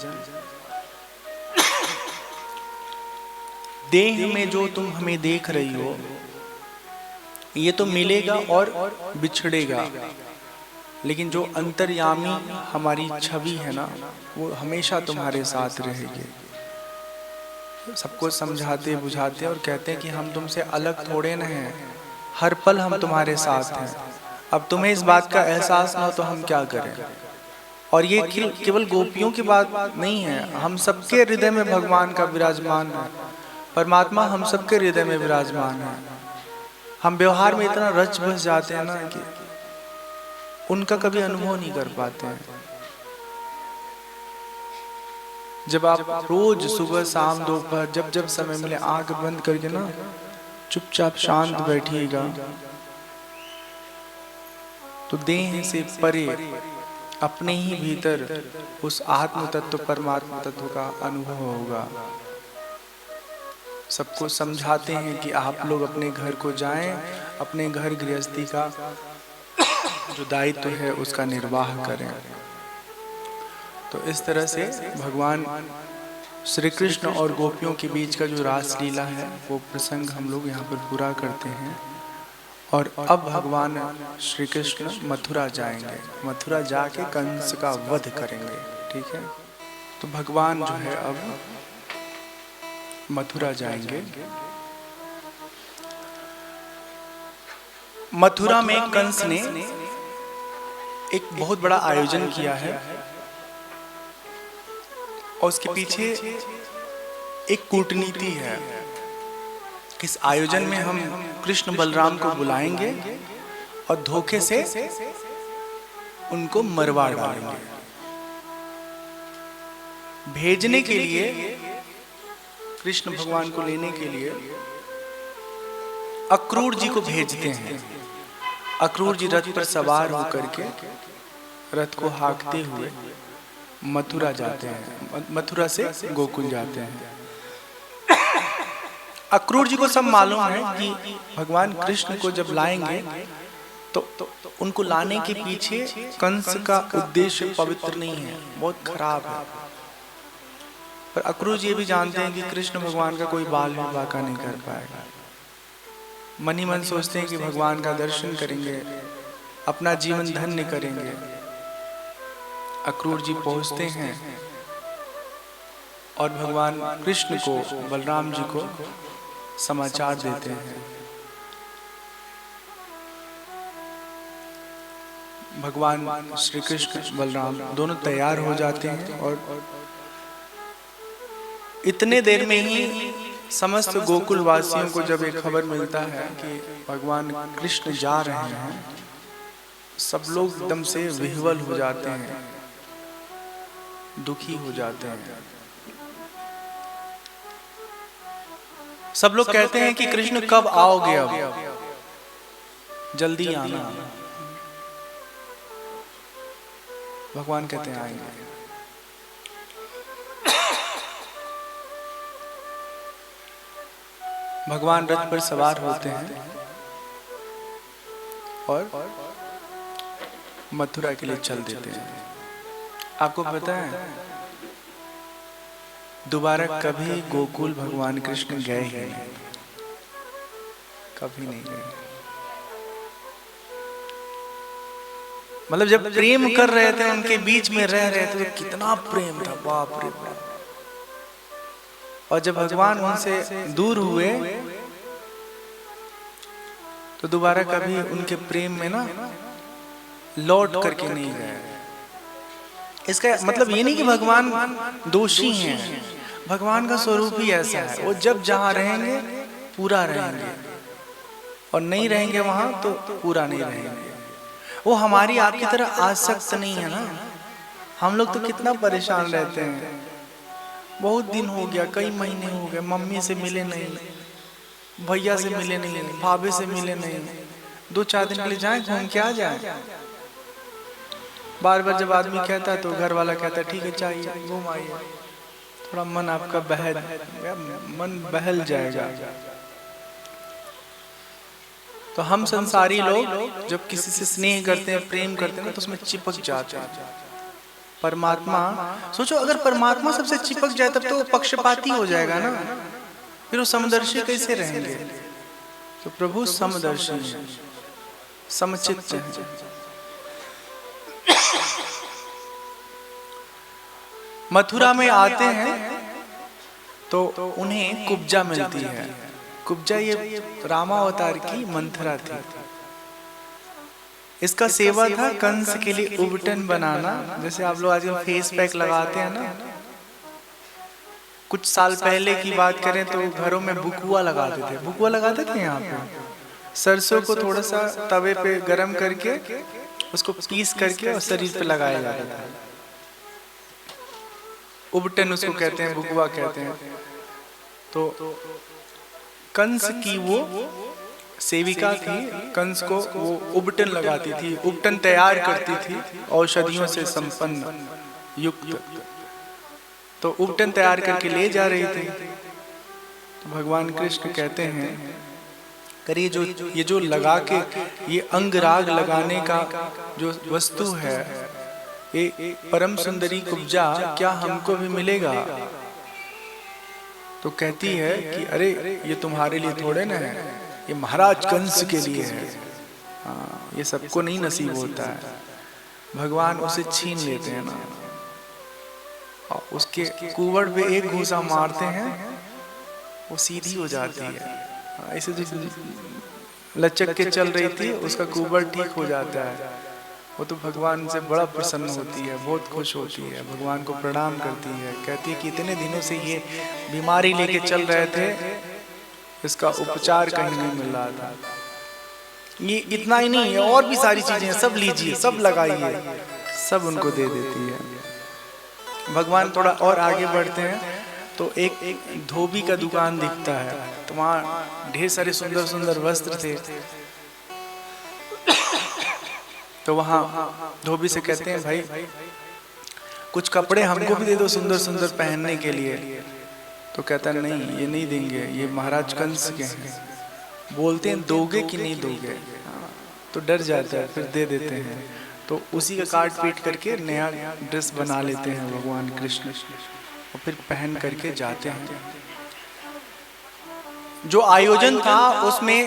देह में जो तुम हमें देख रही हो ये तो मिलेगा और बिछड़ेगा, लेकिन जो अंतर्यामी हमारी छवि है ना, वो हमेशा तुम्हारे साथ रहेगी। सबको समझाते बुझाते और कहते हैं कि हम तुमसे अलग थोड़े न हैं, हर पल हम तुम्हारे साथ हैं। अब तुम्हें इस बात का एहसास ना हो तो हम क्या करें। और ये केवल गोपियों की बात नहीं है, हम सबके हृदय में भगवान का विराजमान है। परमात्मा हम सबके हृदय में विराजमान है। हम व्यवहार में इतना रच बस जाते हैं ना कि उनका कभी अनुभव नहीं कर पाते हैं। जब आप रोज सुबह शाम दोपहर जब जब समय मिले आंख बंद करके ना चुपचाप शांत बैठिएगा तो देह से परे अपने ही भीतर उस आत्म तत्व परमात्मा तत्व का अनुभव होगा। सबको समझाते हैं कि आप लोग अपने घर को जाएं, अपने घर गृहस्थी का जो दायित्व है उसका निर्वाह करें। तो इस तरह से भगवान श्री कृष्ण और गोपियों के बीच का जो रासलीला है वो प्रसंग हम लोग यहाँ पर पूरा करते हैं। और अब भगवान श्री कृष्ण मथुरा जाएंगे, मथुरा जाके कंस का वध करेंगे। ठीक है, तो भगवान जो है अब मथुरा जाएंगे। मथुरा में कंस ने एक बहुत बड़ा आयोजन किया है और उसके पीछे एक कूटनीति है। इस आयोजन में हम कृष्ण बलराम को बुलाएंगे और धोखे से उनको मरवा डालेंगे। भेजने के लिए कृष्ण भगवान को लेने के लिए अक्रूर जी को भेजते हैं। अक्रूर जी रथ पर सवार होकर के रथ को हाँकते हुए मथुरा जाते हैं, मथुरा से गोकुल जाते हैं। अक्रूर जी को सब मालूम है कि भगवान कृष्ण को जब लाएंगे तो उनको लाने के पीछे कंस का उद्देश्य पवित्र नहीं है, बहुत खराब है। पर अक्रूर जी ये भी जानते हैं कि कृष्ण भगवान का कोई बाल भी बाका नहीं कर पाएगा। मन ही मन सोचते हैं कि भगवान का दर्शन करेंगे, अपना जीवन धन्य करेंगे। अक्रूर जी पहुंचते हैं और भगवान कृष्ण को, बलराम जी को समाचार देते हैं। भगवान श्री कृष्ण बलराम दोनों तैयार हो जाते हैं और इतने देर में ही समस्त गोकुल वासियों को जब एक खबर मिलता है कि भगवान कृष्ण जा रहे हैं, सब लोग एकदम से विह्वल हो जाते हैं, दुखी हो जाते हैं। सब लोग कहते हैं कि कृष्ण कब आओगे, अब जल्दी आना। भगवान कहते हैं आएंगे। भगवान रथ पर सवार होते हैं और मथुरा के लिए चल देते हैं। आपको पता है दोबारा कभी गोकुल भगवान कृष्ण गए ही नहीं, कभी नहीं गए। मतलब जब प्रेम कर रहे थे, उनके बीच में रह रहे थे तो कितना प्रेम था, बाप रे बाप। और जब भगवान उनसे दूर हुए तो दोबारा कभी उनके प्रेम में ना लौट करके नहीं गए। इसका मतलब ये नहीं कि भगवान दोषी हैं, भगवान का स्वरूप ही ऐसा है। वो जब जहां रहेंगे पूरा रहेंगे और नहीं रहेंगे वहां तो पूरा नहीं रहेंगे। वो हमारी आपकी तरह आसक्त नहीं है ना। हम लोग तो कितना परेशान रहते हैं, बहुत दिन हो गया, कई महीने हो गए, मम्मी से मिले नहीं, भैया से मिले नहीं, भाभी से मिले नहीं, 2-4 दिन के लिए जाएं, घूम के आ जाए। बार बार जब आदमी कहता है तो घर वाला कहता है ठीक है चाहिए, घूम आइए, थोड़ा मन आपका मन बहल जाएगा। तो हम संसारी लोग जब किसी से स्नेह करते हैं, प्रेम करते हैं तो उसमें चिपक जाते हैं। परमात्मा, सोचो अगर परमात्मा सबसे चिपक जाए तब तो पक्षपाती हो जाएगा ना, फिर वो समदर्शी कैसे रहेंगे। तो प्रभु समदर्शी हैं, समचित्त हैं। मथुरा में आते हैं तो उन्हें कुब्जा मिलती है। कुब्जा ये रामावतार की मंथरा थी। इसका सेवा था कंस के लिए उबटन बनाना। जैसे आप लोग आजकल फेस पैक लगाते हैं ना, कुछ साल पहले की बात करें तो घरों में बुकुआ लगाते थे। बुकुआ लगाते थे यहाँ पे, सरसों को थोड़ा सा तवे पे गरम करके उसको पीस करके और शरीर पे लगाया जाता था। उबटन उसको कहते हैं, बुकुआ कहते हैं। तो कंस की वो सेविका थी, कंस को वो उबटन लगाती थी, उबटन तैयार करती थी औषधियों से संपन्न युक्त। तो उबटन तैयार करके ले जा रही थी। तो भगवान कृष्ण कहते हैं, करिए ये जो लगा के ये अंगराग लगाने का जो वस्तु है, ये परम सुंदरी कुब्जा क्या हमको भी मिलेगा? तो कहती है कि अरे ये तुम्हारे लिए थोड़े ना है, ये महाराज कंस के लिए है। हाँ, ये सबको नहीं नसीब होता है। भगवान उसे छीन लेते हैं ना, और उसके कुवड़ पे एक घूसा मारते हैं, वो सीधी हो जाती है। ऐसे जो लचक के चल रही थी उसका कुवड़ ठीक हो जाता है। वो तो भगवान से बड़ा प्रसन्न होती है, बहुत खुश होती है, भगवान को प्रणाम करती है, कहती है कि इतने दिनों से ये बीमारी लेके चल रहे थे, इसका उपचार कहीं नहीं मिल रहा था। ये इतना ही नहीं है, और भी सारी चीजें, सब लीजिए, सब लगाइए, सब उनको दे देती है। भगवान थोड़ा और आगे बढ़ते हैं तो एक धोबी का दुकान दिखता है। तो वहाँ ढेर सारे सुंदर सुंदर वस्त्र थे। तो वहाँ धोबी से कहते हैं, भाई कुछ कपड़े हमको भी दे दो सुंदर सुंदर पहनने के लिए। तो कहता है, नहीं ये नहीं देंगे, ये महाराज कंस के हैं। बोलते हैं दोगे कि नहीं दोगे? तो डर जाता है, फिर दे देते हैं। तो उसी का काट पीट करके नया ड्रेस बना लेते हैं भगवान कृष्ण, और फिर पहन करके जाते हैं। जो आयोजन था उसमें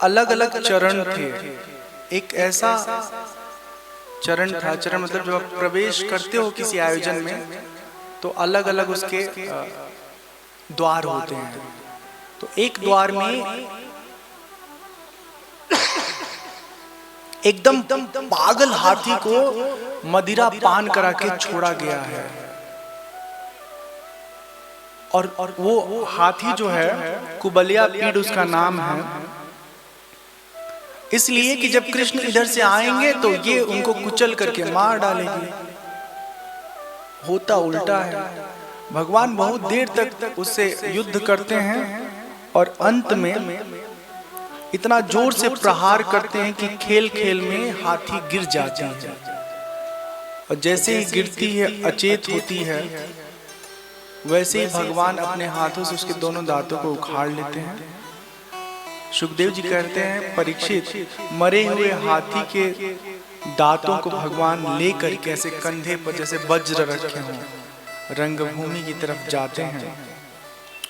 अलग अलग चरण थे। एक ऐसा चरण था, चरण मतलब जब आप प्रवेश करते हो किसी आयोजन में तो अलग अलग उसके द्वार होते हैं। तो एक द्वार में एकदम पागल हाथी को मदिरा पान करा के छोड़ा गया है। और वो हाथी जो है कुबलिया पीड़ उसका नाम है, इसलिए कि जब कृष्ण इधर से आएंगे तो ये उनको कुचल करके मार डालेगी। होता उल्टा है। भगवान बहुत देर तक उससे युद्ध करते हैं और अंत में इतना जोर से प्रहार करते हैं कि खेल खेल में हाथी गिर जाती है। और जैसे ही गिरती है, अचेत होती है, वैसे ही भगवान अपने हाथों से उसके दोनों दांतों को उखाड़ लेते हैं। सुखदेव जी कहते हैं, परीक्षित मरे हुए हाथी के दांतों को भगवान लेकर के ऐसे कंधे पर जैसे वज्र रखे हों रंगभूमि की तरफ जाते हैं।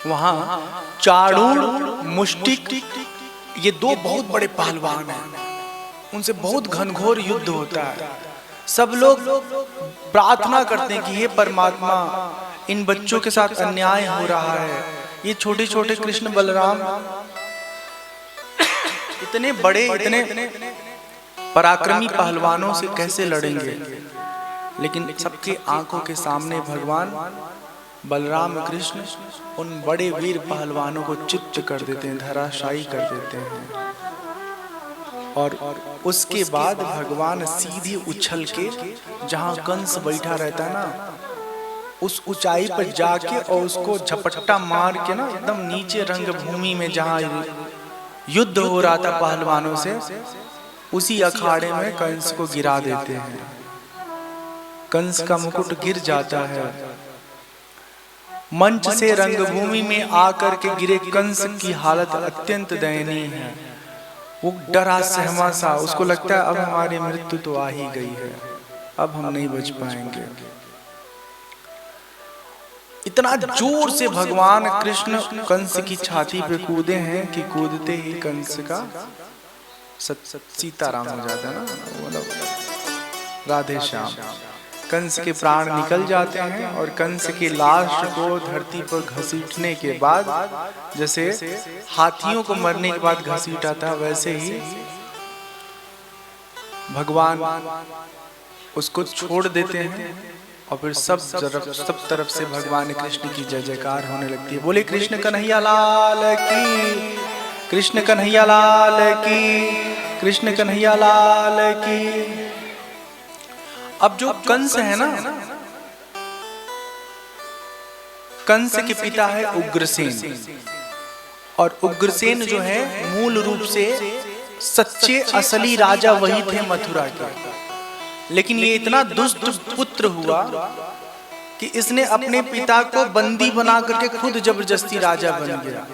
वहां चाणूर, मुष्टिक, ये दो बहुत बड़े पहलवान हैं, उनसे बहुत घनघोर युद्ध होता है। सब लोग प्रार्थना करते हैं कि हे परमात्मा, इन बच्चों के साथ अन्याय हो रहा है। ये छोटे छोटे कृष्ण बलराम इतने बड़े, इतने पराक्रमी पहलवानों से कैसे लड़ेंगे? लेकिन सबके आंखों के सामने भगवान बलराम कृष्ण उन बड़े वीर पहलवानों को चित्त कर देते हैं, धराशायी कर देते हैं। और उसके बाद भगवान सीधी उछल के जहां कंस बैठा रहता है ना, उस ऊंचाई पर जाके और उसको झपट्टा मार के ना एकदम नीचे रंगभूमि में जहां युद्ध हो रहा था पहलवानों से, उसी अखाड़े में कंस को गिरा देते हैं। कंस का मुकुट गिर जाता है। मंच से रंगभूमि में आकर के गिरे कंस की हालत अत्यंत दयनीय है। वो डरा सहमा सा, उसको लगता है अब हमारी मृत्यु तो आ ही गई है, अब हम नहीं बच पाएंगे। इतना जोर से भगवान कृष्ण कंस की छाती पे कूदे हैं कि कूदते ही कंस का सीताराम हो जाता है ना, मतलब राधे श्याम। कंस के प्राण निकल जाते हैं और कंस की लाश को धरती पर घसीटने के बाद, जैसे हाथियों को मरने के बाद घसीटा था, वैसे ही भगवान उसको छोड़ देते हैं और फिर सब तरफ से भगवान कृष्ण की जय जयकार होने लगती है। बोले कृष्ण कन्हैया लाल की, कृष्ण कन्हैया लाल की, कृष्ण कन्हैया लाल की। अब जो कंस है ना, कंस के पिता है उग्रसेन, और उग्रसेन जो है मूल रूप से सच्चे असली राजा वही थे मथुरा के। लेकिन ये इतना दुष्ट पुत्र हुआ कि इसने अपने पिता को बंदी बना करके खुद जबरदस्ती राजा बन गया।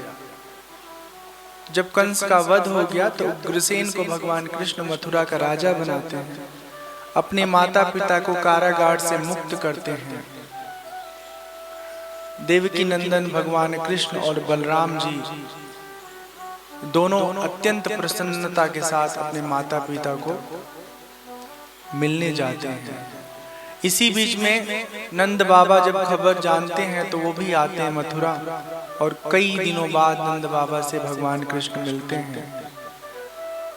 जब कंस का वध हो गया तो उग्रसेन को भगवान कृष्ण मथुरा का राजा बनाते हैं, अपने माता पिता को कारागार से मुक्त करते हैं। देवकी नंदन भगवान कृष्ण और बलराम जी दोनों अत्यंत प्रसन्नता के साथ अपने माता पिता को मिलने जाते हैं। इसी बीच में नंद बाबा जब खबर जानते हैं तो वो भी आते हैं मथुरा, और कई दिनों बाद नंद बाबा से भगवान कृष्ण मिलते हैं।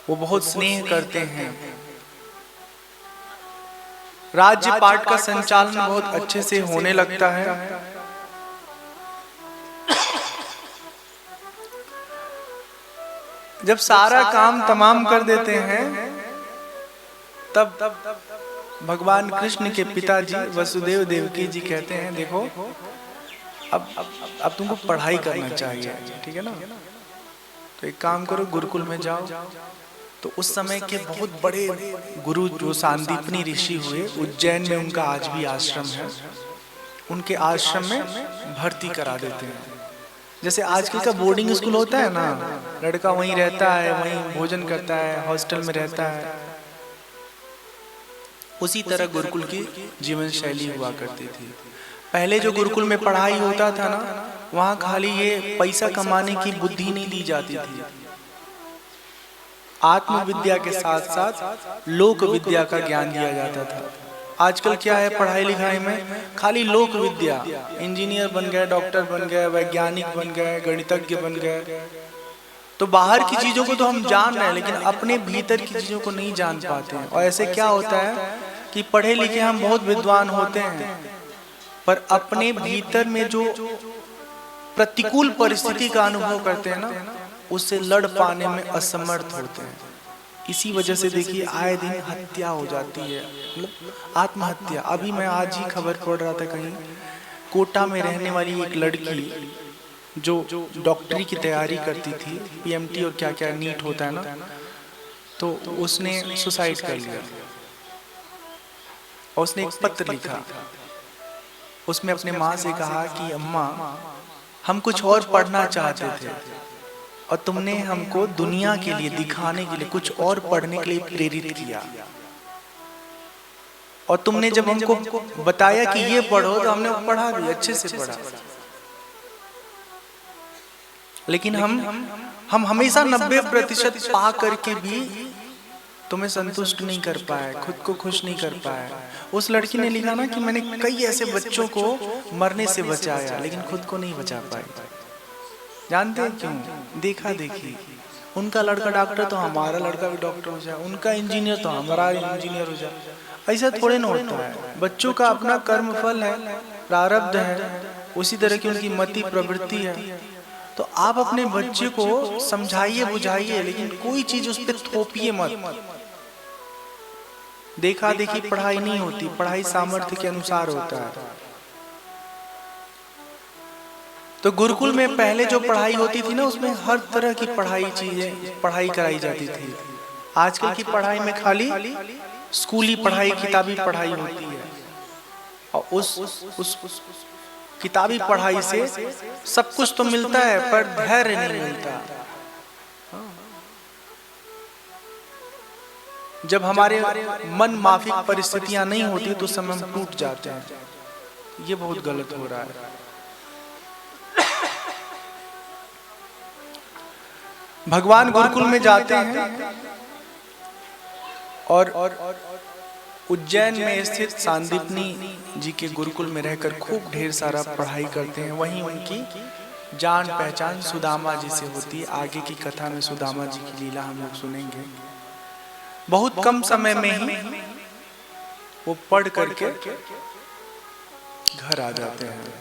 वो बहुत स्नेह करते हैं। राज्य पाठ का संचालन बहुत अच्छे से होने लगता है। जब सारा काम तमाम कर देते हैं तब भगवान कृष्ण के पिताजी वसुदेव देवकी जी कहते हैं देखो अब तुमको पढ़ाई करना चाहिए, ठीक है ना, तो एक काम करो गुरुकुल में जाओ। तो उस समय के बहुत बड़े गुरु जो सांदीपनी ऋषि हुए, उज्जैन में उनका आज भी आश्रम है, उनके आश्रम में भर्ती करा देते हैं। जैसे आजकल का बोर्डिंग स्कूल होता है ना, लड़का वहीं रहता है, वहीं भोजन करता है, हॉस्टल में रहता है, उसी तरह गुरुकुल की जीवन शैली हुआ करती थी। पहले जो गुरुकुल में पढ़ाई होता था ना, वहाँ खाली ये पैसा कमाने की बुद्धि नहीं दी जाती थी, आत्मविद्या के साथ साथ लोक विद्या का ज्ञान दिया जाता था। आजकल क्या है पढ़ाई लिखाई में, खाली लोक विद्या, इंजीनियर बन गए, डॉक्टर बन गए, वैज्ञानिक बन गए, गणितज्ञ बन गए। तो बाहर की चीजों को तो हम जान रहे हैं, लेकिन अपने भीतर की चीजों को नहीं जान पाते हैं। और ऐसे क्या होता है कि पढ़े लिखे हम बहुत विद्वान होते हैं, पर अपने भीतर में जो प्रतिकूल परिस्थिति का अनुभव करते हैं ना, उससे लड़ पाने में असमर्थ होते हैं। इसी वजह से देखिए आए दिन हत्या हो जाती है, मतलब आत्महत्या। अभी मैं आज ही खबर पढ़ रहा था, कहीं कोटा में रहने वाली एक लड़की जो डॉक्टरी की तैयारी करती थी, पीएमटी और क्या क्या नीट होता है ना, तो उसने सुसाइड कर लिया। और उसने एक पत्र लिखा, उसमें अपने माँ से कहा कि अम्मा हम कुछ और पढ़ना चाहते थे और तुमने हमको दुनिया के लिए दिखाने के लिए कुछ और पढ़ने के लिए प्रेरित किया, और तुमने जब हमको बताया कि ये पढ़ो तो हमने पढ़ा भी, अच्छे से पढ़ा। लेकिन हम हमेशा 90% पा करके भी तुम्हें संतुष्ट नहीं कर पाए, खुद को खुश नहीं कर पाए। उस लड़की ने लिखा ना कि मैंने कई ऐसे बच्चों को मरने से बचाया, लेकिन खुद को नहीं बचा पाई। जानते हैं क्यों? देखा देखी। उनका लड़का डॉक्टर तो हमारा लड़का भी डॉक्टर हो जाए, उनका इंजीनियर तो हमारा इंजीनियर हो जाए। ऐसा थोड़े ना होता है। बच्चों का अपना कर्म फल है, प्रारब्ध है, उसी तरह की उनकी मति प्रवृत्ति है। तो आप अपने बच्चे को समझाइए बुझाइए, लेकिन कोई चीज उस पर थोपिए मत। देखा देखी पढ़ाई नहीं होती, पढ़ाई सामर्थ्य के अनुसार होता है। तो गुरुकुल में पहले जो पढ़ाई होती थी ना, उसमें हर तरह की पढ़ाई कराई जाती थी। आजकल की पढ़ाई में खाली स्कूली पढ़ाई, किताबी पढ़ाई होती है, और उस किताबी पढ़ाई से सब कुछ तो मिलता है, पर धैर्य नहीं मिलता। जब हमारे मन माफिक परिस्थितियां नहीं होती तो समय हम टूट जाते हैं। ये बहुत गलत हो रहा है। भगवान गुरुकुल में जाते हैं और उज्जैन में स्थित सांदीपनी जी के गुरुकुल में रहकर खूब ढेर सारा पढ़ाई करते हैं। वहीं उनकी जान पहचान सुदामा जी से होती है। आगे की कथा में सुदामा जी की लीला हम लोग सुनेंगे। बहुत कम समय में ही वो पढ़ करके घर आ जाते हैं।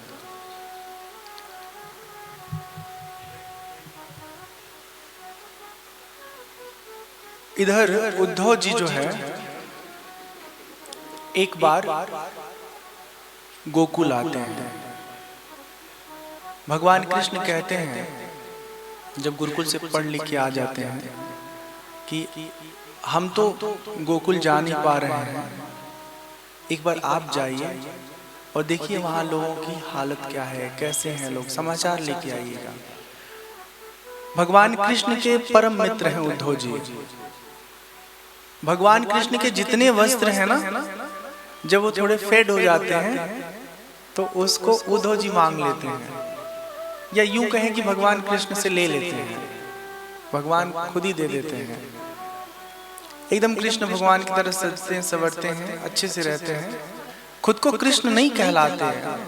इधर उद्धव जी जो है एक बार गोकुल आते हैं। भगवान कृष्ण कहते हैं जब गुरुकुल से पढ़ लिख के आ जाते हैं कि हम तो गोकुल जा नहीं पा रहे हैं, एक बार आप जाइए और देखिए वहाँ लोगों की हालत क्या है, कैसे हैं लोग, समाचार लेके आइएगा। भगवान कृष्ण के परम मित्र हैं उद्धव जी। भगवान कृष्ण के जितने वस्त्र हैं ना, जब वो थोड़े फेड हो जाते हैं तो उसको उद्धव जी मांग लेते हैं, या यूं कहें कि भगवान कृष्ण से ले लेते हैं, भगवान खुद ही दे देते हैं। एकदम कृष्ण भगवान की तरह सजते हैं, संवरते हैं, अच्छे से रहते हैं, खुद को कृष्ण नहीं कहलाते हैं,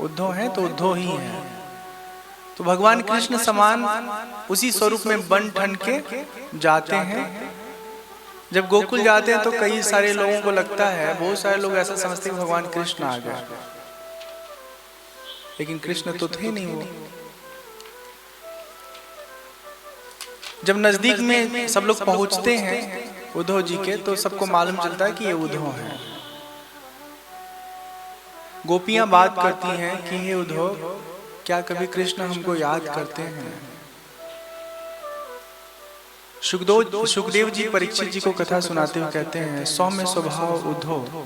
उद्धव हैं तो उद्धव ही हैं। तो भगवान कृष्ण समान उसी स्वरूप में बन ठन के जाते हैं। जब गोकुल जाते हैं तो कई सारे लोगों को लगता है, बहुत सारे लोग ऐसा समझते हैं भगवान कृष्ण आ गए, लेकिन कृष्ण तो थे नहीं वो। जब नजदीक में सब लोग पहुंचते हैं उद्धव जी के, तो सबको मालूम चलता है कि ये उद्धव हैं। गोपियां बात करती हैं कि हे उद्धव, क्या कभी कृष्ण हमको याद करते हैं? सुखदेव जी परीक्षित जी को कथा सुनाते हुए कहते हैं, सौम्य स्वभाव उद्धव।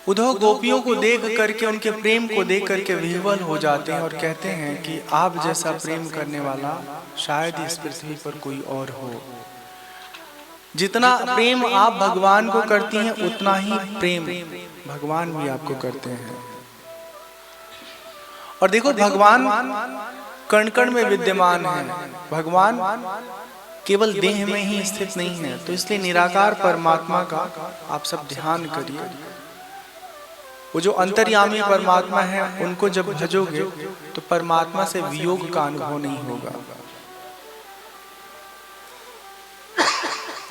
उद्धव गोपियों को देख करके, उनके प्रेम को देख करके विह्वल हो जाते हैं और कहते हैं कि आप जैसा प्रेम करने वाला शायद इस पृथ्वी पर कोई और हो। जितना प्रेम आप भगवान को करती हैं, उतना ही प्रेम भगवान भी आपको करते हैं। और देखो, भगवान कण कण में विद्यमान है, भगवान केवल देह में ही स्थित नहीं है। तो इसलिए निराकार परमात्मा का आप सब ध्यान करिए। वो जो अंतर्यामी परमात्मा है, उनको जब भजोगे तो परमात्मा से वियोग का अनुभव नहीं होगा।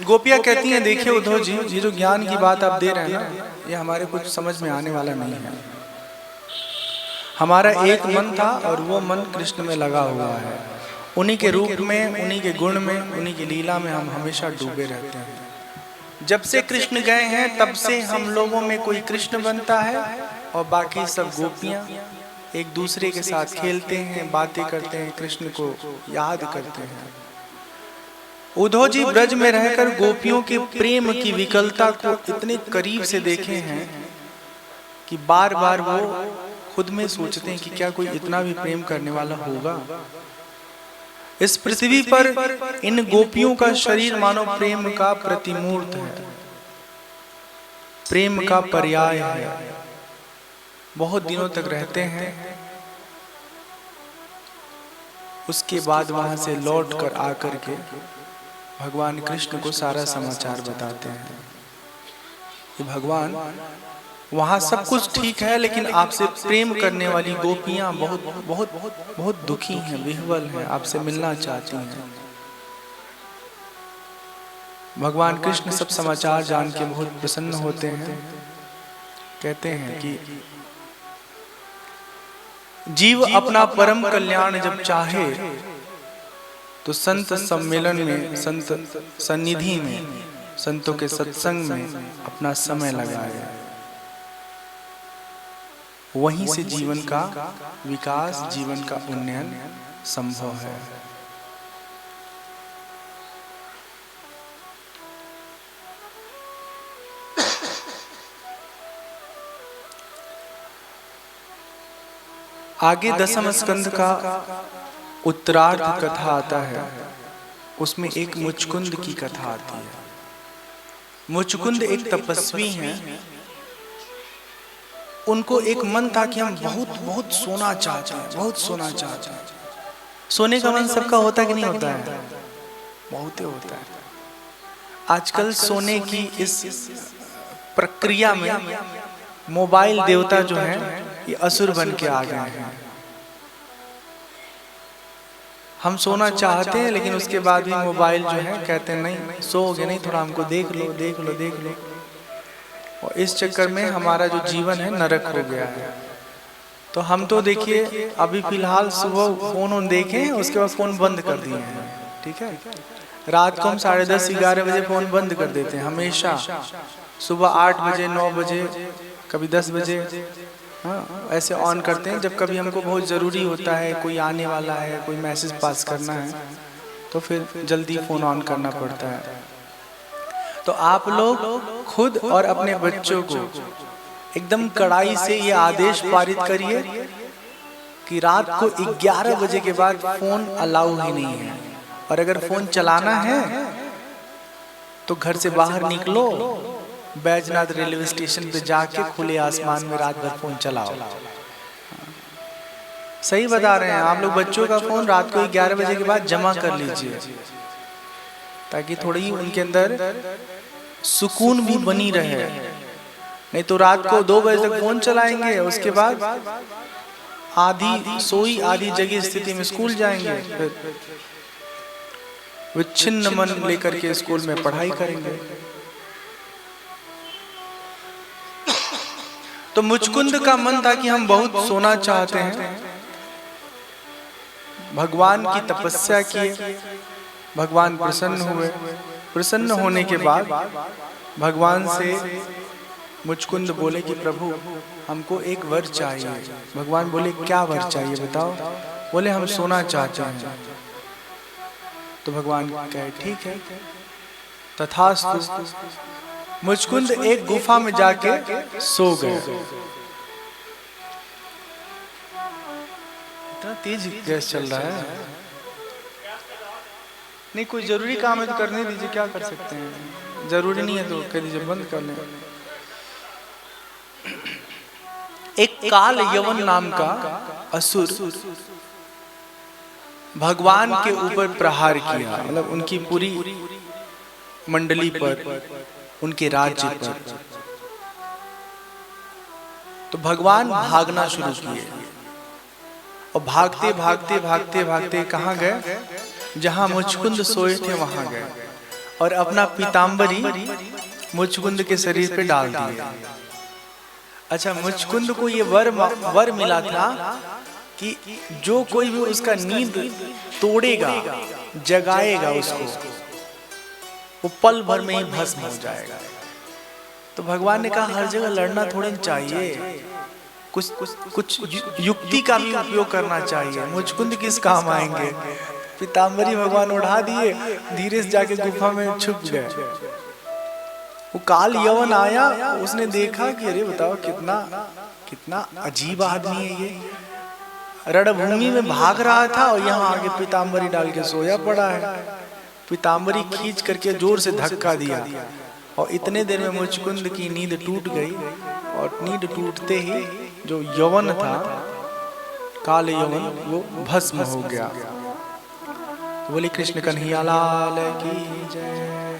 गोपियां कहती हैं, देखिए उद्धव जी, ये जो ज्ञान की बात आप दे रहे हैं ना, ये हमारे कुछ समझ में आने वाला नहीं है। हमारा एक मन था और वो मन कृष्ण में लगा हुआ है। उन्हीं के रूप में, उन्हीं के गुण में, उन्हीं की लीला में हम हमेशा डूबे रहते हैं। जब से कृष्ण गए हैं तब से हम लोगों में कोई कृष्ण बनता है और बाकी सब गोपियां एक दूसरे के साथ खेलते हैं, बातें करते हैं, कृष्ण को याद करते हैं। उद्धव जी ब्रज में रहकर गोपियों के प्रेम की विकलता को इतने करीब से देखे हैं कि बार बार वो खुद में सोचते हैं कि क्या कोई इतना भी प्रेम करने वाला होगा। इस पृथ्वी पर इन गोपियों का शरीर मानो प्रेम का प्रतिमूर्त है, प्रेम का पर्याय है। बहुत दिनों तक रहते हैं, उसके बाद वहां से लौट कर आकर के भगवान कृष्ण को सारा समाचार बताते हैं कि भगवान, वहां सब कुछ ठीक है, लेकिन आपसे प्रेम करने वाली गोपियां बहुत बहुत बहुत दुखी हैं, विह्वल हैं, आपसे मिलना चाहती हैं। भगवान कृष्ण सब समाचार जान के बहुत प्रसन्न होते हैं। कहते हैं कि जीव अपना परम कल्याण जब चाहे तो संत सम्मेलन में, संत सन्निधि में, संतों के सत्संग में अपना समय लगाए। वहीं से जीवन का विकास, जीवन का उन्नयन संभव है। आगे दसम स्कंद का उत्तरार्ध कथा आता है, उसमें एक मुचकुंद की कथा आती है। मुचकुंद एक तपस्वी हैं। उनको एक मन था कि हम बहुत बहुत सोना चाहते हैं, बहुत सोना चाहते हैं। सोने का मन सबका होता है कि नहीं होता है? बहुत ही होता है। आजकल सोने की इस प्रक्रिया में मोबाइल देवता जो हैं ये असुर बन के आ गए हैं। हम सोना चाहते हैं, लेकिन उसके बाद भी मोबाइल जो है कहते हैं नहीं सोओगे नहीं, थोड़ा हमको देख लो देख लो देख लो। और इस चक्कर में हमारा जो जीवन है नरक हो गया है। तो हम तो देखिए अभी फिलहाल सुबह फोन देखें, उसके बाद फोन बंद कर दिए हैं, ठीक है। रात को हम 10:30-11 बजे फोन बंद कर देते हैं हमेशा। सुबह 8 बजे 9 बजे कभी 10 बजे हाँ ऐसे ऑन करते हैं जब कभी हमको बहुत ज़रूरी होता है, कोई आने वाला है, कोई मैसेज पास करना है, तो फिर जल्दी फ़ोन ऑन करना पड़ता है। तो आप लोग खुद और अपने बच्चों को एकदम कड़ाई से ये आदेश पारित करिए कि रात को 11 बजे के बाद फ़ोन अलाउ ही नहीं है। और अगर फ़ोन चलाना है तो घर से बाहर निकलो, बैजनाथ रेलवे स्टेशन पे जाके खुले आसमान में रात भर फोन चलाओ। सही बता रहे हैं आप लोग। बच्चों का फोन रात को 11 बजे के बाद जमा कर लीजिए, ताकि थोड़ी उनके अंदर सुकून भी बनी रहे। नहीं तो रात को 2 बजे तक फोन चलाएंगे, उसके बाद आधी सोई आधी जगी स्थिति में स्कूल जाएंगे, फिर विच्छिन्न मन लेकर के स्कूल में पढ़ाई करेंगे। तो मुचकुंद का मन था कि हम बहुत सोना चाहते हैं, भगवान की तपस्या किए, भगवान प्रसन्न हुए। प्रसन्न होने के बाद भगवान से मुचकुंद बोले कि प्रभु हमको एक वर चाहिए। भगवान बोले क्या वर चाहिए बताओ? बोले हम सोना चाहते हैं। तो भगवान कहे ठीक है, तथास्तु। मुचकुंद एक गुफा में जाके सो गए। इतना तेज गैस चल रहा है। नहीं कोई जरूरी काम है तो करने दीजिए, क्या कर सकते हैं। जरूरी नहीं है तो कह दीजिए बंद कर लें। एक काल यवन नाम का असुर भगवान के ऊपर प्रहार किया, मतलब उनकी पूरी मंडली पर, उनके राज्य पर। तो भगवान भागना शुरू किए और भागते भागते भागते भागते कहाँ गए? जहां मुचकुंद सोए थे वहां गए और अपना पीतांबरी मुचकुंद के शरीर पे डाल दिए। अच्छा, मुचकुंद को ये वर मिला था कि जो कोई भी उसका नींद तोड़ेगा, जगाएगा उसको, वो पल भर में ही भस्म हो जाएगा। तो भगवान ने कहा हर जगह लड़ना थोड़ी चाहिए, कुछ युक्ति का भी उपयोग करना चाहिए। मुचकुंद किस काम आएंगे? पीतांबरी भगवान उड़ा दिए, धीरे से जाके गुफा में छुप गए। वो काल यवन आया, उसने देखा कि अरे बताओ कितना अजीब आदमी है ये। रणभूमि में भाग रहा था और यहाँ आगे पीतांबरी डाल के सोया पड़ा है। पीतांबरी खींच करके जोर से धक्का दिया और इतने देर में मुचकुंद की नींद टूट गई। और नींद टूटते ही जो यवन था, काल यवन, वो भस्म हो गया। तो बोले कृष्ण कन्हैया लाल की जय।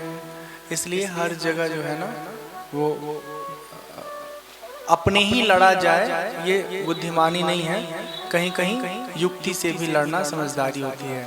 इसलिए हर जगह जो है ना वो अपने ही लड़ा जाए, ये बुद्धिमानी नहीं है। कहीं कहीं युक्ति से भी लड़ना समझदारी होती है।